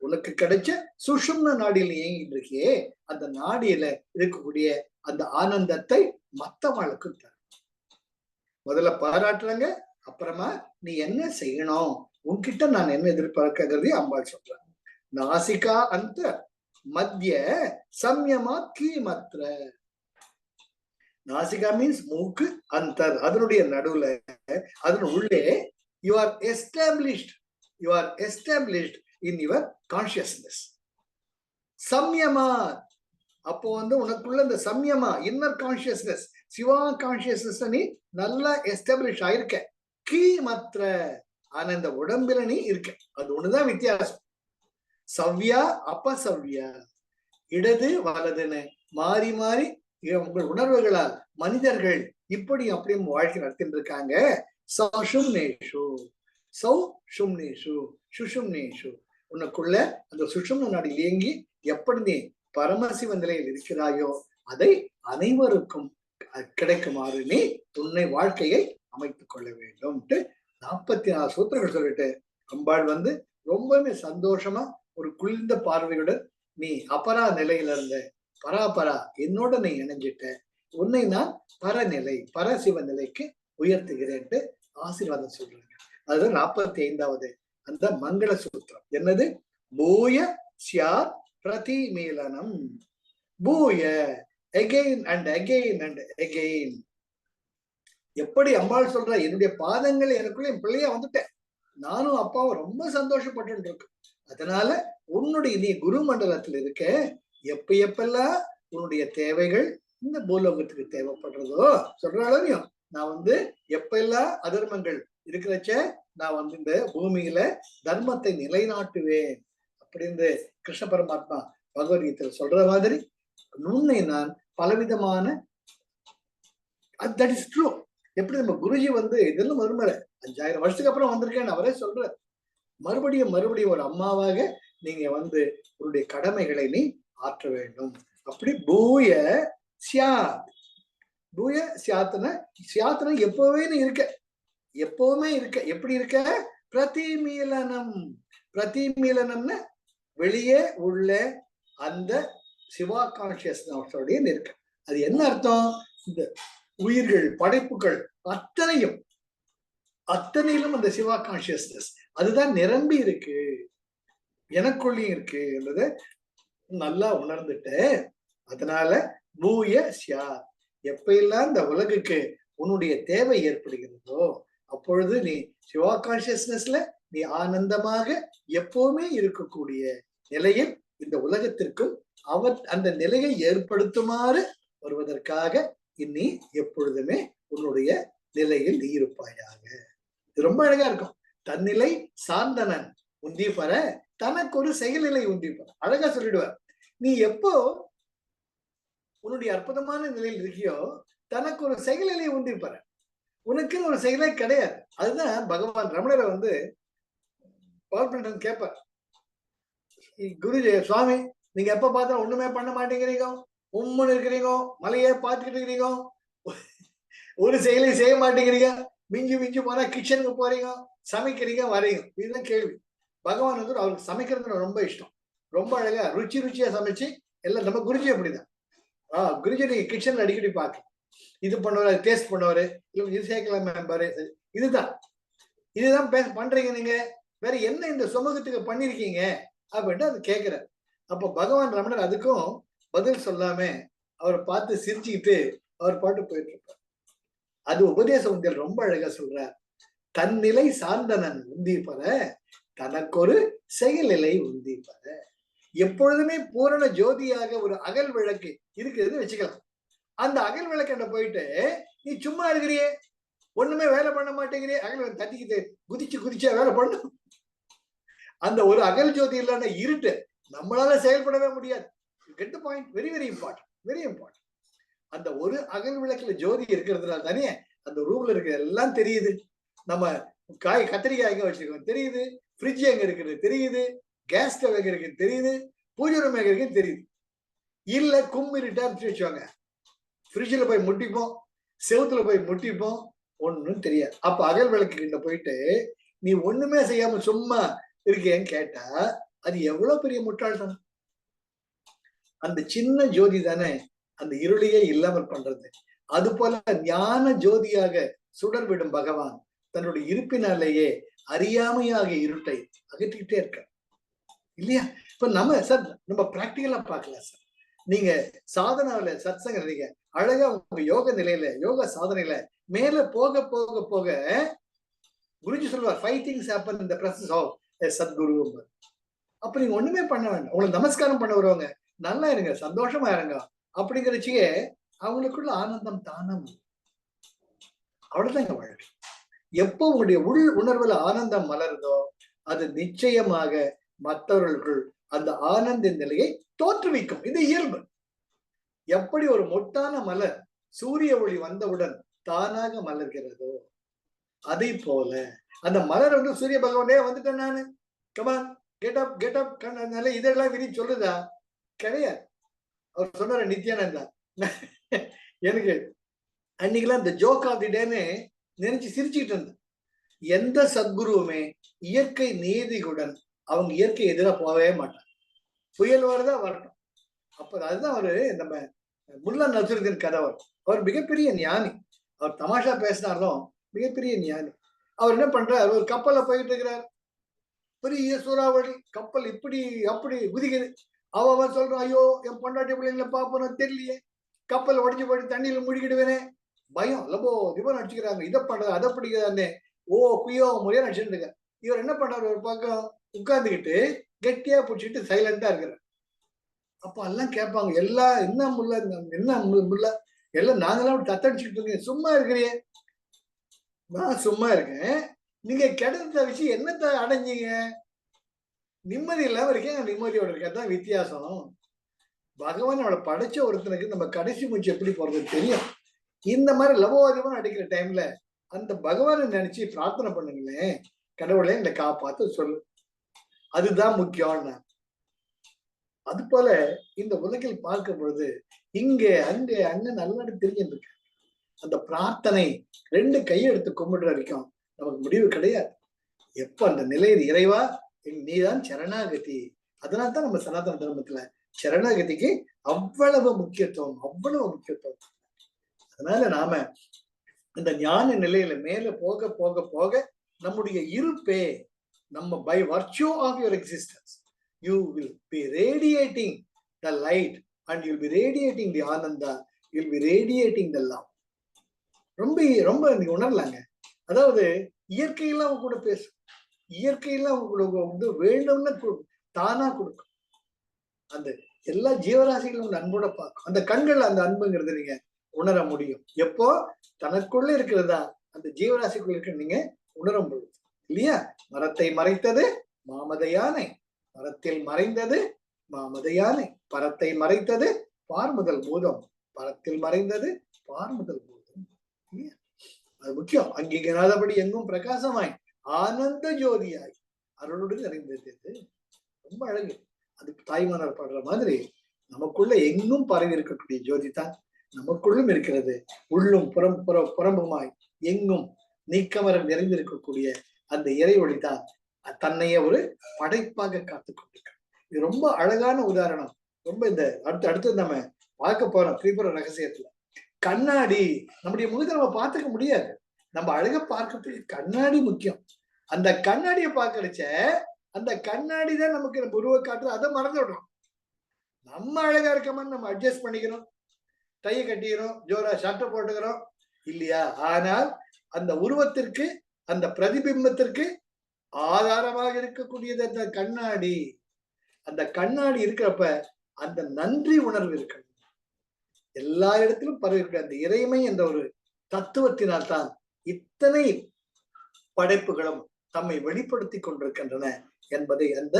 உனக்கு கிடைச்ச சுஷும்ன நாடியில் இயங்கிட்டு இருக்கியே, அந்த நாடியில இருக்கக்கூடிய அந்த ஆனந்தத்தை மத்தவங்களுக்கு தர முதல்ல பாராட்டுறாங்க. அப்புறமா நீ என்ன செய்யணும், உன்கிட்ட நான் என்ன எதிர்பார்க்கிறதே அம்பாள் சொல்றேன். நாசிகா அந்த மத்திய சம்யமா கீமத்ர. நாசிகா மீன்ஸ் மூக்கு, அந்தர் அதனுடைய நடுவுல, அதன் உள்ளே you are established in your consciousness. சம்யமா அப்போ உனக்குள்ள இந்த சம்யமா இன்னர் கான்சியஸ்னஸ் சிவா கான்சியஸ்னஸ் நீ நல்லா எஸ்டாப்ளிஷ் ஆயிருக்க. கீ மற்ற ஆனா இந்த உடம்புல நீ இருக்க. அது ஒண்ணுதான் வித்தியாசம். சவ்யா அபசவ்யா, இடது வலதுன்னு மாறி மாறி உங்கள் உணர்வுகளால் மனிதர்கள் இப்படி அப்படியும் வாழ்க்கை நடத்திட்டு இருக்காங்க. சசும்னேஷு சௌ சும்னேஷு சுஷும்னேஷு உனக்குள்ள அந்த சுஷும்ன நாடி இயங்கி எப்படி நீ பரமசிவ நிலையில் இருக்கிறாயோ அதை அனைவருக்கும் கிடைக்குமாறு நீ உன்னை வாழ்க்கையை அமைத்துக் கொள்ள வேண்டும். 44 சூத்திரங்கள் சொல்லிட்டு அம்பாள் ரொம்பவே சந்தோஷமா ஒரு குளிர்ந்த பார்வையுடன் நீ அபரா நிலையில இருந்த பராபரா என்னோட நீ இணைஞ்சிட்ட, உன்னை நான் பரநிலை பரசிவ நிலைக்கு உயர்த்துகிறேன்ட்டு ஆசீர்வாதம் சொல்றாங்க. அது 45வது அந்த மங்கள சூத்திரம். என்னது? பூய சியாத் பிரதிமீலனம். பூய again and again and again. எப்படி அம்பாள் சொல்ற, என்னுடைய பாதங்கள் எனக்குள்ள என் பிள்ளையா வந்துட்டேன், நானும் அப்பாவும் ரொம்ப சந்தோஷப்பட்டு இருக்கு. அதனால உன்னுடைய நீ குரு மண்டலத்தில் இருக்க, எப்பெல்லாம் உன்னுடைய தேவைகள் இந்த பூலோகத்துக்கு தேவைப்படுறதோ சொல்றாலும் நான் எப்பெல்லாம் அதர்மங்கள் இருக்கிறச்ச நான் இந்த பூமியில தர்மத்தை நிலைநாட்டுவேன் அப்படின்னு கிருஷ்ண பரமாத்மா பகவத்கீதையில சொல்ற மாதிரி உன்னை நான் பலவிதமான தட் இஸ் ட்ரூ. எப்படி நம்ம குருஜி இதெல்லாம் மறுமுறை 5000 வருஷத்துக்கு அப்புறம் வந்திருக்கேன்னு அவரே சொல்ற. மறுபடியும் ஒரு அம்மாவாக நீங்க உன்னுடைய கடமைகளை நீ ஆற்ற வேண்டும். அப்படி பூய சியாத், பூய சியாத்தன எப்பவுமே இருக்க, எப்பவுமே இருக்க. எப்படி இருக்க? பிரதிமீலனம். பிரதிமீலனம்னு வெளியே உள்ள அந்த சிவா கான்சியஸ்னஸோடைய இருக்க. அது என்ன அர்த்தம்? இந்த உயிர்கள் படைப்புகள் அத்தனையிலும் அந்த சிவா கான்சியஸ்னஸ் அதுதான் நிரம்பி இருக்கு. எனக்குள்ளயும் இருக்கு என்றதை நல்லா உணர்ந்துட்டு, அதனால பூய சியா, எப்ப எல்லாம் இந்த உலகுக்கு உன்னுடைய தேவை ஏற்படுகிறதோ அப்பொழுது நீ சிவா கான்சியஸ்னஸ்ல நீ ஆனந்தமாக எப்பவுமே இருக்கக்கூடிய நிலையில் இந்த உலகத்திற்கும் அவர் அந்த நிலையை ஏற்படுத்துமாறு வருவதற்காக இனி எப்பொழுதுமே உன்னுடைய நிலையில் நீ இருப்பாயாக. இது ரொம்ப அழகா இருக்கும். தன்னிலை சார்ந்தனன் உந்தி பெற தனக்கு ஒரு செயல்நிலை உந்தி பெற. அழகா சொல்லிடுவார். நீ எப்போ உன்னுடைய அற்புதமான நிலையில் இருக்கியோ தனக்கு ஒரு செயல்நிலை உந்தி பெற. உனக்குன்னு ஒரு செயலே கிடையாது. அதுதான் பகவான் ரமணரை வந்து பவர் கேட்பார், குருஜி சுவாமி நீங்க எப்ப பார்த்தா ஒண்ணுமே பண்ண மாட்டேங்கிறீங்க, உம்முன்னு இருக்கிறீங்க, மலையே பார்த்துக்கிட்டு இருக்கிறீங்க, ஒரு செயலை செய்ய மாட்டேங்கிறீங்க, மிஞ்சி மிஞ்சி போனா கிச்சனுக்கு போறீங்க, சமைக்கிறீங்க, வரீங்க. இதுதான் கேள்வி. பகவான் வந்து அவருக்கு சமைக்கிறது ரொம்ப இஷ்டம். ரொம்ப அழகா ருச்சி ருச்சியா சமைச்சு எல்லாம். நம்ம குருஜி அப்படிதான். குருஜி நீங்க கிச்சன்ல அடிக்கடி பார்க்கலாம். இது பண்ணுவாரு, டேஸ்ட் பண்ணுவாரு, இல்ல இது சேர்க்கலாம் பாரு. இதுதான் பண்றீங்க நீங்க, வேற என்ன இந்த சமூகத்துக்கு பண்ணிருக்கீங்க அப்படின்ட்டு அது கேட்கிற. அப்ப பகவான் ரமணர் அதுக்கும் பதில் சொல்லாம அவரை பார்த்து சிரிச்சுக்கிட்டு அவர் பாட்டு போயிட்டு இருப்பார். அது உபதேச உங்கள் ரொம்ப அழகா சொல்றார். தன்னிலை சார்ந்தனன் உந்தி பெற தனக்கு ஒரு செயல்நிலை உந்தி பெற. எப்பொழுதுமே பூரண ஜோதியாக ஒரு அகல் விளக்கு இருக்குதுன்னு வச்சுக்கலாம். அந்த அகல் விளக்கண்ட போயிட்டு நீ சும்மா இருக்கிறியே, ஒண்ணுமே வேலை பண்ண மாட்டேங்கிறியே, அகல் தட்டிக்கிட்டு குதிச்சு குதிச்சா வேலை பண்ணும். அந்த ஒரு அகல் ஜோதி இல்லைன்னா இருட்டு, நம்மளால செயல்படவே முடியாது. Get the point. Very very important, very important. அந்த ஒரு அகல் விளக்குல ஜோதி இருக்கிறதுனால தானே அந்த ரூம்ல இருக்கிற எல்லாம் தெரியுது. நம்ம கத்திரிக்காய் எங்க வச்சிருக்கோம் தெரியுது, ஃப்ரிட்ஜ் எங்க இருக்குது தெரியுது, கேஸ் ஸ்டவ் எங்க இருக்கு தெரியுது, பூஜை ரூம் எங்க இருக்கு தெரியுது. இல்ல கும்மிருட்டா வச்சுவாங்க, ஃப்ரிட்ஜில் போய் முட்டிப்போம், செவுத்துல போய் முட்டிப்போம், ஒன்னும் தெரியாது. அப்ப அகல் விளக்கு கிட்ட போயிட்டு நீ ஒண்ணுமே செய்யாம சும்மா இருக்கேன்னு கேட்டா அது எவ்வளவு பெரிய முட்டாள்தான். அந்த சின்ன ஜோதி தானே அந்த இருளையே இல்லாமல் பண்றது. அது போல ஞான ஜோதியாக சுடர்விடும் பகவான் தன்னுடைய இருப்பினாலேயே அறியாமையாக இருட்டை அகற்றிக்கிட்டே இருக்க இல்லையா? இப்ப நம்ம பிராக்டிகலா பார்க்கலாம் சார். நீங்க சாதனாவில சத்சங்க நீங்க அழகா உங்க யோக நிலையில யோக சாதனையில மேல போக போக போக குருஜி சொல்லுவார், 5 things happen in the presence of a Sadhguru. அப்ப நீங்க ஒண்ணுமே பண்ண வேண்டாம். உங்களுக்கு நமஸ்காரம் பண்ண வருவாங்க, நல்லா இருங்க, சந்தோஷமா இருங்க அப்படிங்கிறச்சியே அவங்களுக்குள்ள ஆனந்தம் தானம். அவ்வளவுதான் எங்க வாழ்க்கை. எப்போ உங்களுடைய உள் உணர்வுல ஆனந்தம் மலருதோ அது நிச்சயமாக மற்றவர்களுக்குள் அந்த ஆனந்த நிலையை தோற்றுவிக்கும். இது இயல்பு. எப்படி ஒரு மொட்டான மலர் சூரிய ஒளி வந்தவுடன் தானாக மலர்கிறதோ அதை போல அந்த மலர் வந்து சூரிய பகவானே வந்துட்டேன் நானு, come on get up get up, இதெல்லாம் விதி சொல்லுதா? கிடையாது. அவர் சொன்னார நித்யானந்தா, எனக்கு அன்னைக்கெல்லாம் இந்த ஜோக் ஆஃப் தி டேன்னு நினைச்சு சிரிச்சுக்கிட்டு இருந்தேன். எந்த சத்குருவுமே இயற்கை நீதிகளுடன் அவங்க இயற்கை எதிராக போகவே மாட்டாங்க. புயல் வரதா வரட்டும். அப்ப அதுதான் அவரு நம்ம முல்லா நசுருதீன் கதை. அவர் மிகப்பெரிய ஞானி. அவர் தமாஷா பேசினாலும் மிகப்பெரிய ஞானி. அவர் என்ன பண்றாரு, ஒரு கப்பல்ல போயிட்டு இருக்கிறார், பெரிய சூறாவளி, கப்பல் இப்படி அப்படி குதிக்குது. அவன் சொல்றான், ஐயோ என் பொண்டாட்டி பிள்ளைங்களை பாப்போம் தெரியலையே, கப்பல் உடஞ்சு போயிட்டு தண்ணியில முழுகிடுவேனே, பயம் லபோ திபம் அடிச்சுக்கிறாங்க, இதை பண்றது அதை பிடிக்கிறானே, ஓ குயோ முறையா நடிச்சுட்டு இருக்க. இவர் என்ன பண்றாரு, ஒரு பக்கம் உட்கார்ந்துக்கிட்டு கெட்டியா பிடிச்சிட்டு சைலண்டா இருக்கிறார். அப்ப எல்லாம் கேட்பாங்க, எல்லாம் என்ன முல்ல என்ன முல்ல, எல்லாம் நாங்கெல்லாம் தத்தடிச்சுக்கிட்டு இருக்கீங்க, சும்மா இருக்கிறியே. நான் சும்மா இருக்கேன், நீங்க கிடத்த வச்சு என்னத்தை அடைஞ்சீங்க? நிம்மதி இல்லாம இருக்கேன், நிம்மதியோட இருக்க. அதான் வித்தியாசம். பகவான் அவளை படைச்ச ஒருத்தனுக்கு நம்ம கடைசி மூச்சு எப்படி போறது தெரியும். இந்த மாதிரி லவோதிபம் அடிக்கிற டைம்ல அந்த பகவானை நினைச்சு பிரார்த்தனை பண்ணுங்களேன், கடவுளை எங்களை காப்பாத்து சொல்லு, அதுதான் முக்கியம். அது போல இந்த உலகில் பார்க்கும் பொழுது இங்கே அங்கே அண்ணன் நல்லா தெரிஞ்சிருக்கு. அந்த பிரார்த்தனை 2 கையெடுத்து கும்பிடுற வரைக்கும் நமக்கு முடிவு கிடையாது. எப்ப அந்த நிலையில் இறைவா நீதான் சரணாகதி. அதனால தான் நம்ம சனாதன தர்மத்துல சரணாகதிக்கு அவ்வளவு முக்கியத்துவம், அவ்வளவு முக்கியத்துவம். அதனால நாம இந்த ஞான நிலையில மேல போக போக போக நம்முடைய இருப்பே, நம்ம by virtue of your existence, you will be radiating the light and you'll be radiating the ananda, you'll be radiating the love. ரொம்ப ரொம்ப நீங்க உணரலாங்க. அதாவது இயற்கையெல்லாம் அவங்க கூட பேசும், இயற்கையெல்லாம் உங்களுக்கு வந்து வேண்டும்னு தானா கொடுக்கும். அந்த எல்லா ஜீவராசிகளும் அன்போட பார்க்கும். அந்த கண்கள் அந்த அன்புங்கிறது நீங்க உணர முடியும். எப்போ தனக்குள்ள இருக்கிறதா அந்த ஜீவராசிக்குள்ள இருக்க நீங்க உணரும் பொழுது இல்லையா? மரத்தை மறைத்தது மாமத யானை, மரத்தில் மறைந்தது மாமத யானை, பரத்தை மறைத்தது பார்முதல் பூதம், பரத்தில் மறைந்தது பார்முதல் பூதம். அது முக்கியம். அங்கீகராதபடி எங்கும் பிரகாசமாய் ஆனந்த ஜோதியாய் அருளுடன் நிறைந்தது. ரொம்ப அழகு. அது தாய்மானர் பாடுற மாதிரி நமக்குள்ள எங்கும் பரவி இருக்கக்கூடிய ஜோதி தான் நமக்குள்ளும் இருக்கிறது. உள்ளும் புறம்புமாய் எங்கும் நீக்கமர நிறைந்திருக்கக்கூடிய அந்த இறை ஒளி தான் தன்னைய ஒரு படைப்பாக காத்து கொண்டிருக்க. இது ரொம்ப அழகான உதாரணம். ரொம்ப இந்த அடுத்து நம்ம பார்க்க போறோம் திரிபுர ரகசியத்துல. கண்ணாடி, நம்முடைய முகத்தை நம்ம பார்த்துக்க முடியாது. நம்ம அழக பார்க்கறதுக்கு கண்ணாடி முக்கியம். அந்த கண்ணாடியை பார்க்கறச்ச அந்த கண்ணாடி தான் நமக்கு நம்ம உருவ காட்டுறது. அதை மறந்து விடுறோம். நம்ம அழகா இருக்கமான்னு நம்ம அட்ஜஸ்ட் பண்ணிக்கிறோம், டைய கட்டிக்கிறோம், ஜோரா ஷர்ட்டை போட்டுக்கிறோம் இல்லையா? ஆனால் அந்த உருவத்திற்கு அந்த பிரதிபிம்பத்திற்கு ஆதாரமாக இருக்கக்கூடியது அந்த கண்ணாடி. அந்த கண்ணாடி இருக்கிறப்ப அந்த நன்றி உணர்வு இருக்கு. எல்லா இடத்திலும் பரவி அந்த இறைமை என்ற ஒரு தத்துவத்தினால் தான் இத்தனை படைப்புகளும் தம்மை வெளிப்படுத்தி கொண்டிருக்கின்றன என்பதை அந்த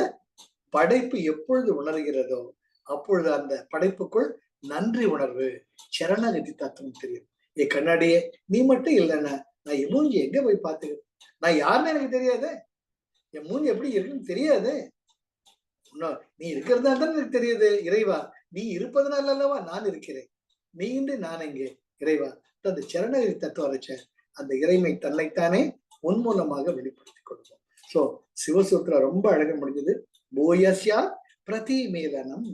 படைப்பு எப்பொழுது உணர்கிறதோ அப்பொழுது அந்த படைப்புக்குள் நன்றி உணர்வு, சரணகதி தத்துவம் தெரியும். ஏ கண்ணாடியே, நீ மட்டும் இல்லைன்னா நான் என் மூஞ்சி எங்க போய் பார்த்துக்கிறேன்? நான் யாருன்னு எனக்கு தெரியாது, என் மூஞ்சி எப்படி இருக்குன்னு தெரியாது. நீ இருக்கிறதா தான் எனக்கு தெரியுது. இறைவா, நீ இருப்பதனால அல்லவா நான் இருக்கிறேன், நீ இன்று நான் எங்கே இறைவா. அந்த சரணகதி தத்துவம் வச்ச அந்த இறைமை தன்னைத்தானே உன் மூலமாக வெளிப்படுத்தி கொடுக்கும். சோ சிவசூத்ரா ரொம்ப அழக முடிஞ்சது. போயஸ்யா பிரதிமேலனம்,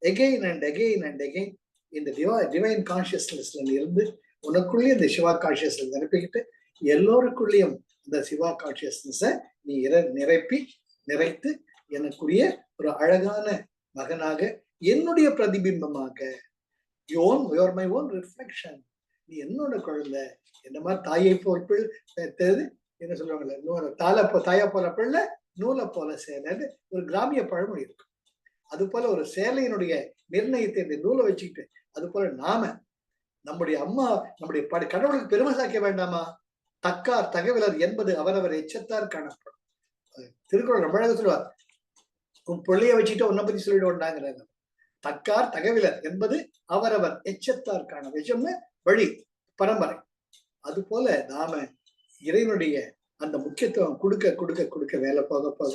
again and again and again இந்த டிவைன் கான்சியஸ்னஸ்ல இருந்து உனக்குள்ளேயே இந்த சிவா கான்சியஸ்னஸ் நிரப்பிக்கிட்டு எல்லோருக்குள்ளேயும் இந்த சிவா கான்சியஸ்னஸ நீ நிறைத்து எனக்குரிய ஒரு அழகான மகனாக, என்னுடைய பிரதிபிம்பமாக, யுவர் மை ஓன் ரிஃப்ளெக்ஷன், நீ என்னோட குழந்தை, என்ன மாதிரி தாயை போல் என்ன சொல்லுவாங்கல்ல, தாயா போல பிள்ளை நூலை போல சேலைன்னு ஒரு கிராமிய பழமொழி இருக்கு. அது போல ஒரு சேலையினுடைய நிர்ணயத்தை இந்த நூலை வச்சுக்கிட்டு அது போல நாம நம்முடைய அம்மா நம்முடைய கடவுளுக்கு பெருமை சாக்க வேண்டாமா? தக்கார் தகவலர் என்பது அவரவர் எச்சத்தார் காணப்படும். திருக்குறள் ரொம்ப அழகா சொல்லுவார், உன் பிள்ளைய வச்சுட்டு உன்னை பத்தி சொல்லிடுவோண்டாங்கிறாங்க. தக்கார் தகவலர் என்பது அவரவர் எச்சத்தார் காண, எச்சம்னு வழி பரம்பரை. அது போல நாம இறைவனுடைய அந்த முக்கியத்துவம் கொடுக்க கொடுக்க கொடுக்க வேலை போக போக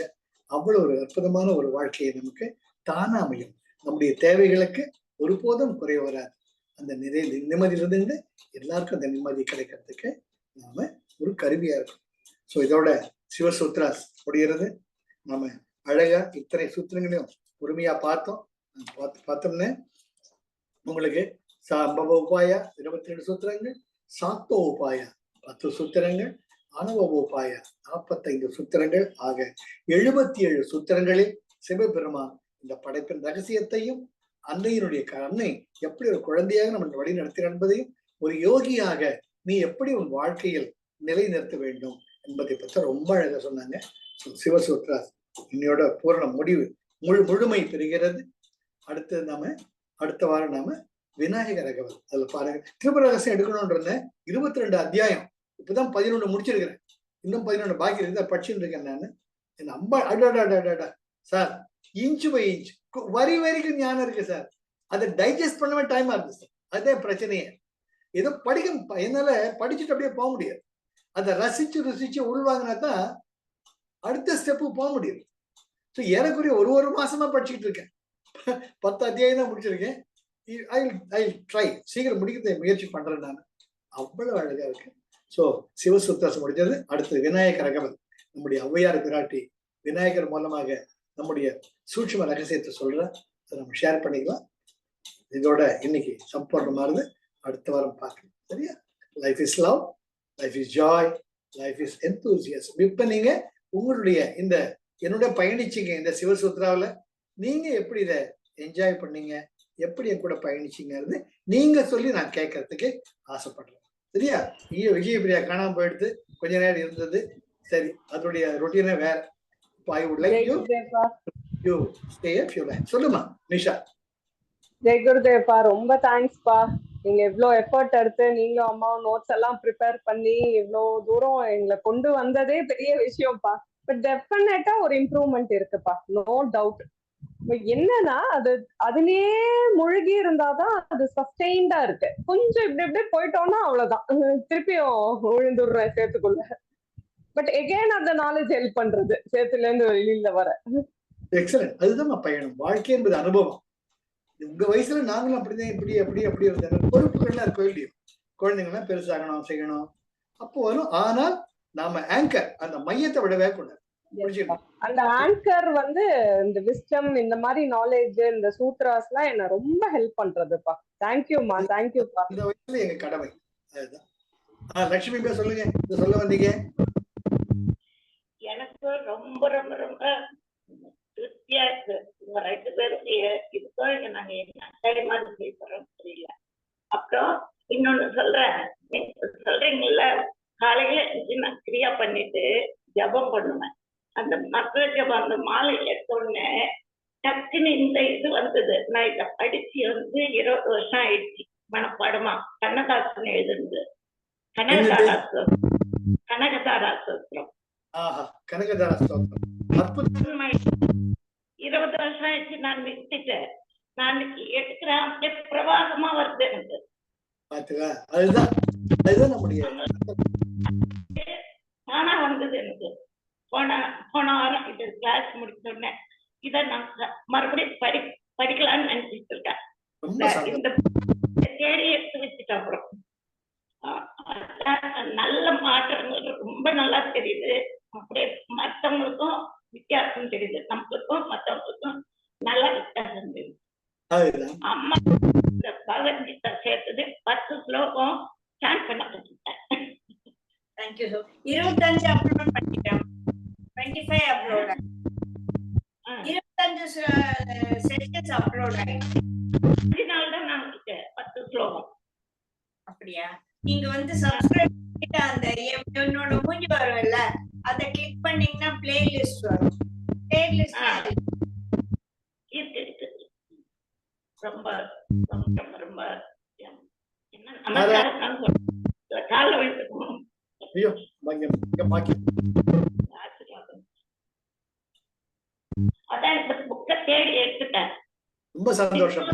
அவ்வளவு ஒரு அற்புதமான ஒரு வாழ்க்கையை நமக்கு தானா அமையும். நம்முடைய தேவைகளுக்கு ஒருபோதும் குறைய வராது. அந்த நிம்மதியிலிருந்து எல்லாருக்கும் அந்த நிம்மதி கிடைக்கிறதுக்கு நாம ஒரு கருவியா இருக்கும். ஸோ இதோட சிவசூத்ராஸ் முடிகிறது. நாம அழகா இத்தனை சூத்திரங்களையும் பொறுமையா பார்த்தோம்னு உங்களுக்கு சம்பவ உபாயா 22 சூத்திரங்கள், சாக்தோ உபாயா 10 சூத்திரங்கள், அனுபவ உபாயா 45 சூத்திரங்கள் ஆக 77 சூத்திரங்களில் சிவபெருமான் இந்த படைப்பின் ரகசியத்தையும் அன்னையினுடைய அன்னை எப்படி ஒரு குழந்தையாக நம்ம வழி நடத்தினார் என்பதையும் ஒரு யோகியாக நீ எப்படி உன் வாழ்க்கையில் நிலைநிறுத்த வேண்டும் என்பதை பற்றி ரொம்ப அழகா சொன்னாங்க. சிவசூத்ரா இன்னையோட பூரண முடிவு முழுமை பெறுகிறது. அடுத்த வாரம் நாம விநாயக ரகவல் அதுல பாருங்க. திரிபுர ரகசியம் எடுக்கணும்ன்ற 22 அத்தியாயம் இப்பதான் 11 முடிச்சிருக்கிறேன். இன்னும் 11 பாக்கி இருக்கு, படிச்சுட்டு இருக்கேன் நான். என் அம்மா அடாடாடாடா சார், இன்ச்சு பை இன்ச் வரி வரைக்கும் ஞானம் இருக்கு சார். அதை டைஜஸ்ட் பண்ணவே டைமா இருக்கு சார். அதே பிரச்சனையே. ஏதோ என்னால படிச்சுட்டு அப்படியே போக முடியாது. அதை ருசிச்சு உள்வாங்கினா தான் அடுத்த ஸ்டெப்பு போக முடியும். ஸோ ஏறக்குறைய ஒரு மாசமா படிச்சுட்டு இருக்கேன். 10 அத்தியாயம் தான் முடிச்சிருக்கேன். ஐ ட்ரை சீக்கிரம் முடிக்க முயற்சி பண்றேன் நான். அவ்வளவு அழகா இருக்கு. ஸோ சிவசுத்தாசம் முடிஞ்சது. அடுத்தது விநாயகர் ரகவல். நம்முடைய ஔவையார் பிராட்டி விநாயகர் மூலமாக நம்முடைய சூட்சும ரகசியத்தை சொல்றேன். அதை நம்ம ஷேர் பண்ணிக்கலாம். இதோட இன்னைக்கு சம்பூர்ணமானது. அடுத்த வாரம் பார்க்கலாம். சரியா? Life is love, life is joy, life is enthusiastic. இப்ப நீங்க உங்களுடைய இந்த என்னோட பயணிச்சிங்க இந்த சிவசூத்ராவில் நீங்க எப்படி இதை என்ஜாய் பண்ணீங்க, எப்படி என் கூட பயணிச்சீங்கிறது நீங்க சொல்லி நான் கேட்கறதுக்கு ஆசைப்படுறேன். சரியா? விஜயபிரியா காணாம போயிடுது, கொஞ்ச நேரம் இருந்தது. சரி, அதோடைய ரொட்டீனே வேற. இப்போ I would like you stay a few lines. சொல்லுமா நிஷா. ஜெய் குருதேவ்ப்பா, ரொம்ப தேங்க்ஸ்ப்பா. நீங்க இவ்வளோ எஃபர்ட் எடுத்து நீங்களும் அம்மாவும் நோட்ஸ் எல்லாம் ப்ரிப்பேர் பண்ணி இவ்வளோ தூரம் எங்களை கொண்டு வந்ததே பெரிய விஷயம்ப்பா. பட் டெஃபினட்டா ஒரு இம்ப்ரூவ்மெண்ட் இருக்குப்பா, நோ டவுட். என்னன்னா அது அதுலயே மூழ்கி இருந்தாதான் அது சஸ்டெயின்டா இருக்கு. கொஞ்சம் இப்படி இப்படி போயிட்டோம்னா அவ்வளவுதான், திருப்பியும் விழுந்துடுறேன் சேத்துக்குள்ள. பட் எகைன் அந்த நாலேஜ் ஹெல்ப் பண்றது சேத்துல இருந்து வெளியில வர. எக்ஸலன்ட். அதுதான் பயணம். வாழ்க்கை என்பது அனுபவம். உங்க வயசுல நாங்களும் அப்படிதான் இப்படி அப்படி அப்படி இருந்தாங்க. பொறுப்புகள்லாம் இருக்கோ இல்லையோ, குழந்தைங்கள்லாம் பெருசாகணும் செய்யணும், அப்போ வரும். ஆனால் நாம ஆங்கர், அந்த மையத்தை விடவே கூடாது. அந்த ஆங்கர் வந்து இந்த விஸ்டம், இந்த மாதிரி நாலேஜ், இந்த சூத்ராஸ் எல்லாம் என்ன ரொம்ப ஹெல்ப் பண்றதுப்பா. தேங்க்யூமா, தேங்க்யூப்பா. இந்த வயசுல எங்க கடமை அதுதான். லட்சுமி பேர் சொல்லுங்க, சொல்ல வந்தீங்க. எனக்கு ரொம்ப ரொம்ப ரொம்ப திருப்தியா இருக்கு. உங்க 2 பேருடைய இதுக்கும் நாங்க என்ன மாதிரி பேசுறோம் தெரியல. அப்புறம் இன்னொன்னு சொல்றேன், சொல்றீங்கல்ல, காலையில நான் கிரியா பண்ணிட்டு ஜபம் பண்ணுவேன். அந்த மக்கள் ஜபம், அந்த மாலை எடுத்த உடனே டக்குன்னு இந்த இது வந்தது. நான் இதை படிச்சு 20 வருஷம் ஆயிடுச்சு மனப்பாடமா. கண்ணதாசன் எழுதுனது, கனகதாரா ஸ்தோத்திரம். 20 வருஷம் ஆயிடுச்சு நான் நிறுத்திட்டேன். நான் எடுக்கிறேன், அப்படியே பிரவாகமா வருது எனக்கு. ஆனா வந்தது எனக்கு. போன வாரம் இது கிளாஸ் முடிச்சோடனே இதை நான் மறுபடியும் படிக்கலாம்னு நினைச்சிட்டு இருக்கேன். இந்த தேடி எடுத்து வச்சுட்டேன். அப்புறம் நல்ல மாற்றங்கள் ரொம்ப நல்லா தெரியுது. அப்படியே மற்றவங்களுக்கும் வித்தியாசம் தெரியுது, நம்மளுக்கும் மற்றவங்களுக்கும் நல்ல வித்தியாசம் தெரியுது. அம்மா இந்த பகவத்கீதா சேர்த்தது 10 ஸ்லோகம் ஸ்டார்ட் பண்ண கற்றுக்கிட்டேன். தேங்க்யூ. 25 அப்லோட் பண்ணிட்டேன், 25 அப்லோட், 25 செஷன்ஸ் அப்லோட் ஆயிடுச்சு. 5 நாள் தான் நான் 10 ஸ்லோகம். அப்படியா? நீங்க வந்து சப்ஸ்கிரைப் பண்ணிட்டு அந்த என்னோட மூஞ்சி வரும்ல, அதை கிளிக் பண்ணீங்கன்னா பிளேலிஸ்ட் வரும். பிளேலிஸ்ட் இருக்கு. ரொம்ப ரொம்ப ரொம்ப என்ன கால விழுந்துக்கணும். அதான் இந்த புக்கை தேடி எடுத்துட்டேன். ரொம்ப சந்தோஷம்.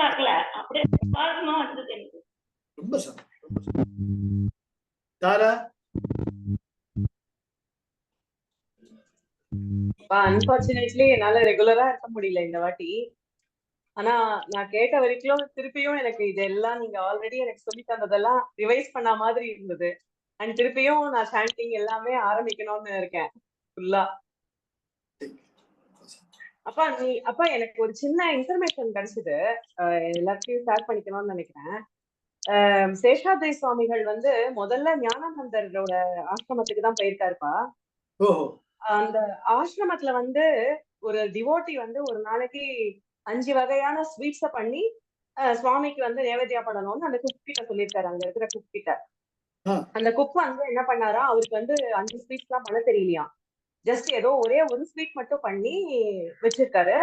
பார்க்கல, அப்படியே பாகமா வந்தது எனக்கு. ரொம்ப சந்தோஷம். தாரா, அன்பார்ச்சுனேட்லி என்னால ரெகுலரா இருக்க முடியல இந்த வாட்டி. ஆனா நான் கேட்ட வரைக்கும் திருப்பியும் எனக்கு இதெல்லாம் நீங்க ஆல்ரெடி எனக்கு சொல்லி தந்ததெல்லாம் ரிவைஸ் பண்ண மாதிரி இருந்தது. அண்ட் திருப்பியும் நான் சாண்டிங் எல்லாமே ஆரம்பிக்கணும்னு இருக்கேன் ஃபுல்லா. அப்பா எனக்கு ஒரு சின்ன இன்ஃபர்மேஷன் கிடைச்சது, எல்லாத்தையும் ஷேர் பண்ணிக்கணும்னு நினைக்கிறேன். சேஷாத்ரி சுவாமிகள் வந்து முதல்ல ஞானானந்தரோட ஆசிரமத்துக்கு தான் போயிருக்காருப்பா. அந்த ஆசிரமத்துல வந்து ஒரு டிவோட்டி வந்து ஒரு நாளைக்கு 5 வகையான ஸ்வீட்ஸ பண்ணி சுவாமிக்கு வந்து நேவேத்தியா பண்ணணும்னு அந்த குக் கிட்ட சொல்லியிருக்காரு. அங்க இருக்கிற குக் கிட்ட. அந்த குக் வந்து என்ன பண்ணாரா, அவருக்கு வந்து 5 ஸ்வீட்ஸ் எல்லாம் பண்ண தெரியலையா, ஜஸ்ட் ஏதோ ஒரே ஒரு ஸ்வீட் மட்டும் பண்ணி வச்சிருக்காரு.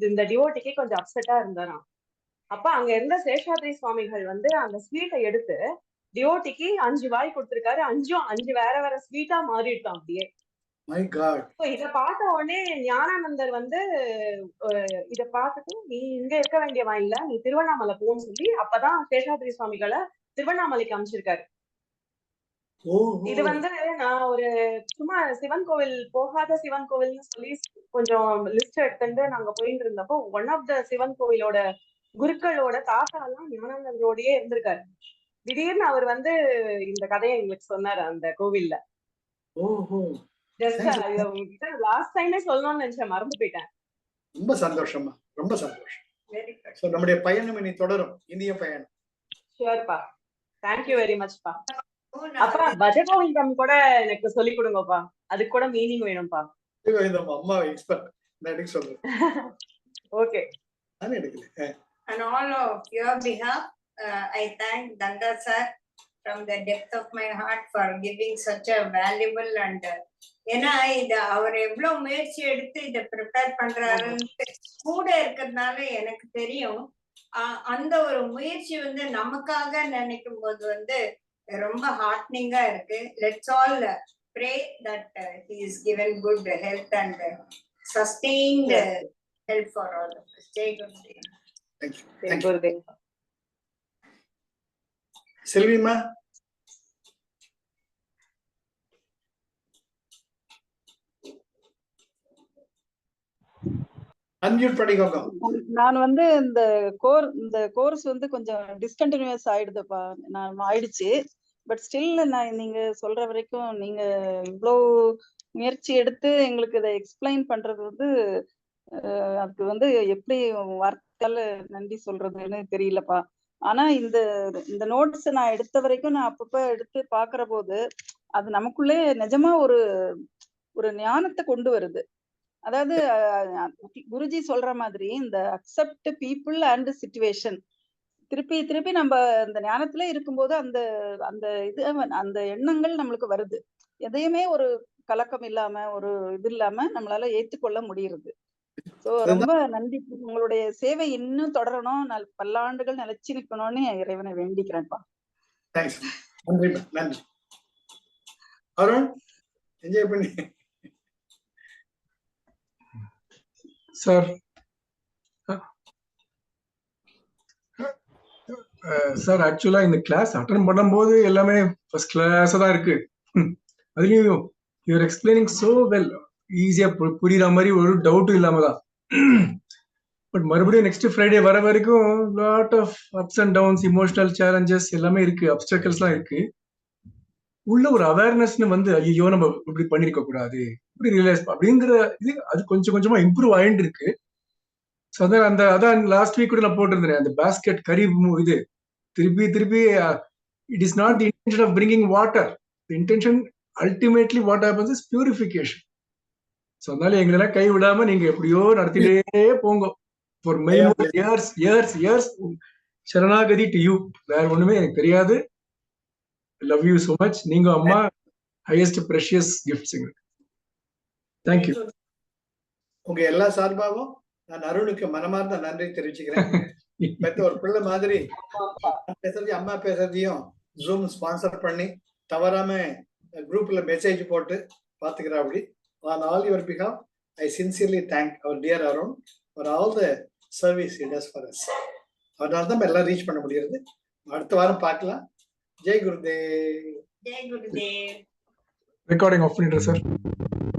இந்த டிவோட்டிக்கு கொஞ்சம் அப்செட்டா இருந்தாராம். அப்ப அங்க இருந்த சேஷாத்ரி சுவாமிகள் வந்து அந்த ஸ்வீட்டை எடுத்து டிவோட்டிக்கு 5 வாய் கொடுத்திருக்காரு. 5 வேற வேற ஸ்வீட்டா மாறிட்டான் அப்படியே. இத பார்த்த உடனே ஞானானந்தர் வந்து இத பார்த்துட்டு, நீ இங்க இருக்க வேண்டிய வாயில நீ திருவண்ணாமலை போன்னு சொல்லி அப்பதான் சேஷாத்ரி சுவாமிகளை திருவண்ணாமலைக்கு அமைச்சிருக்காரு. இது வந்து நான் ஒரு சும்மா சிவன் கோவில், போகாத சிவன் கோவில்னு சொல்லி கொஞ்சம் லிஸ்ட் எடுத்துட்டு நாங்க போயிட்டு இருந்தப்போ ஒன் ஆஃப் த சிவன் கோவிலோட குருக்களோட தாத்தா எல்லாம் ஞானானந்தரோடயே இருந்திருக்காரு. திடீர்னு அவர் வந்து இந்த கதையை எங்களுக்கு சொன்னாரு அந்த கோவில்ல. லாஸ்ட் டைமே சொல்லணும்னு நினைச்சேன், மறந்து போயிட்டேன். ரொம்ப சந்தோஷமா, ரொம்ப சந்தோஷம். நம்முடைய பயணம் இனி தொடரும், இந்திய பயணம். ஷூர்ப்பா, தேங்க்யூ வெரி மச்ப்பா. அப்பா பஜகோவிந்தம் கூட எனக்கு சொல்லி கொடுங்கப்பா, அதுக்கு கூட மீனிங் வேணும்பா. அம்மா எக்ஸ்பர்ட். நான் எடுக்க சொல்றேன். ஓகே. நானே எடுக்கல. And all of your behalf, I thank Danda sir from the depth of my heart for giving such a valuable and ஏன்னா இது அவர் எவ்வளவு முயற்சி எடுத்து இதை ப்ரிப்பேர் பண்றாருன்னு கூட இருக்கிறதுனால எனக்கு தெரியும். அந்த ஒரு முயற்சி வந்து நமக்காக நினைக்கும் போது வந்து ரொம்ப ஹார்ட்னிங்கா இருக்கு. Let's all pray that he is given good health and sustained help for all of us. Jai Gurudev. Thank you. Jai Thank you. Gurudev. செல்விமா, அன்மியூட் பண்ணிக்கோங்க. நான் வந்து இந்த கோர்ஸ் வந்து கொஞ்சம் டிஸ்கண்டினியூஸ் ஆயிடுதுப்பா. நான் ஆயிடுச்சு. பட் ஸ்டில் நான் நீங்க சொல்ற வரைக்கும் நீங்க இவ்வளோ முயற்சி எடுத்து எங்களுக்கு இதை எக்ஸ்பிளைன் பண்றது வந்து அதுக்கு வந்து எப்படி வார்த்தையால நன்றி சொல்றதுன்னு தெரியலப்பா. ஆனா இந்த நோட்ஸ் நான் எடுத்த வரைக்கும் நான் அப்பப்ப எடுத்து பாக்குற போது அது நமக்குள்ளே நிஜமா ஒரு ஞானத்தை கொண்டு வருது. அதாவது குருஜி சொல்ற மாதிரி இந்த அக்செப்ட் பீப்புள் அண்ட் சிச்சுவேஷன் திருப்பி திருப்பி நம்ம இந்த ஞானத்துல இருக்கும்போது அந்த எண்ணங்கள் நம்மளுக்கு வருது. எதையுமே ஒரு கலக்கம் இல்லாம ஒரு இது இல்லாம நம்மளால ஏற்றுக்கொள்ள முடியுது. சோ ரொம்ப நன்றி. உங்களுடைய சேவை இன்னும் தொடரணும், பல்லாண்டுகள் நிலைச்சு நிக்கணும்னு இறைவனை வேண்டிக்கிறேன்ப்பா. தேங்க்ஸ். நன்றி நன்றி. அருண், என்ஜாய் பண்ணி. சார் சார் ஆக்சுவலா இந்த கிளாஸ் அட்டன் பண்ணும்போது எல்லாமே ஃபர்ஸ்ட் கிளாஸா தான் இருக்கு. அதுலயும் யூஆர் எக்ஸ்பிளைனிங் சோ வெல், ஈஸியா புரியுற மாதிரி ஒரு டவுட்டும் இல்லாம தான். பட் மறுபடியும் நெக்ஸ்ட் ஃப்ரைடே வர வரைக்கும் lot of ups and downs, emotional challenges எல்லாமே இருக்கு, அப்டக்கிள்ஸ்லாம் இருக்கு. உள்ள ஒரு அவேர்னஸ்னு வந்து ஐயோ நம்ம இப்படி பண்ணிருக்க கூடாது, இப்படி ரியலைஸ் அப்படிங்கிற இது அது கொஞ்சம் கொஞ்சமா இம்ப்ரூவ் ஆயிட்டு இருக்கு. ஸோ அதான் லாஸ்ட் வீக் கூட நான் போட்டிருந்தேன் அந்த பேஸ்கெட் கறி இது திருப்பி it is not the intention of bringing water. The intention ultimately what happens is purification. So அதனால எங்களெல்லாம் கை விடாம நீங்க எப்படியோ நடத்திட்டே போங்க. ஃபார் மெனி மோர் இயர்ஸ் சரணாகதி டு யூ. வேற ஒண்ணுமே எனக்கு தெரியாது. Love you so much. நீங்க அம்மா ஹையஸ்ட் ப்ரெஷியஸ் கிஃப்ட்ஸ் எங்களுக்கு. தேங்க்யூ. உங்க எல்லா சார்பாகவும் நான் அருணுக்கு மனமார்ந்த நன்றி தெரிவிச்சுக்கிறேன். பெத்த ஒரு பிள்ளை மாதிரி பேசுறதையும் அம்மா பேசுறதையும் ஜூம் ஸ்பான்சர் பண்ணி தவறாம குரூப்ல மெசேஜ் போட்டு பாத்துக்கிறா. அப்படி on all your behalf, I sincerely thank our dear Arun for all the service he does for us. அதனால தான் எல்லாம் ரீச் பண்ண முடியாது. அடுத்த வாரம் பார்க்கலாம். Jai Gurudev. Jai Gurudev. Recording off பண்ணிடுறேன் சார்.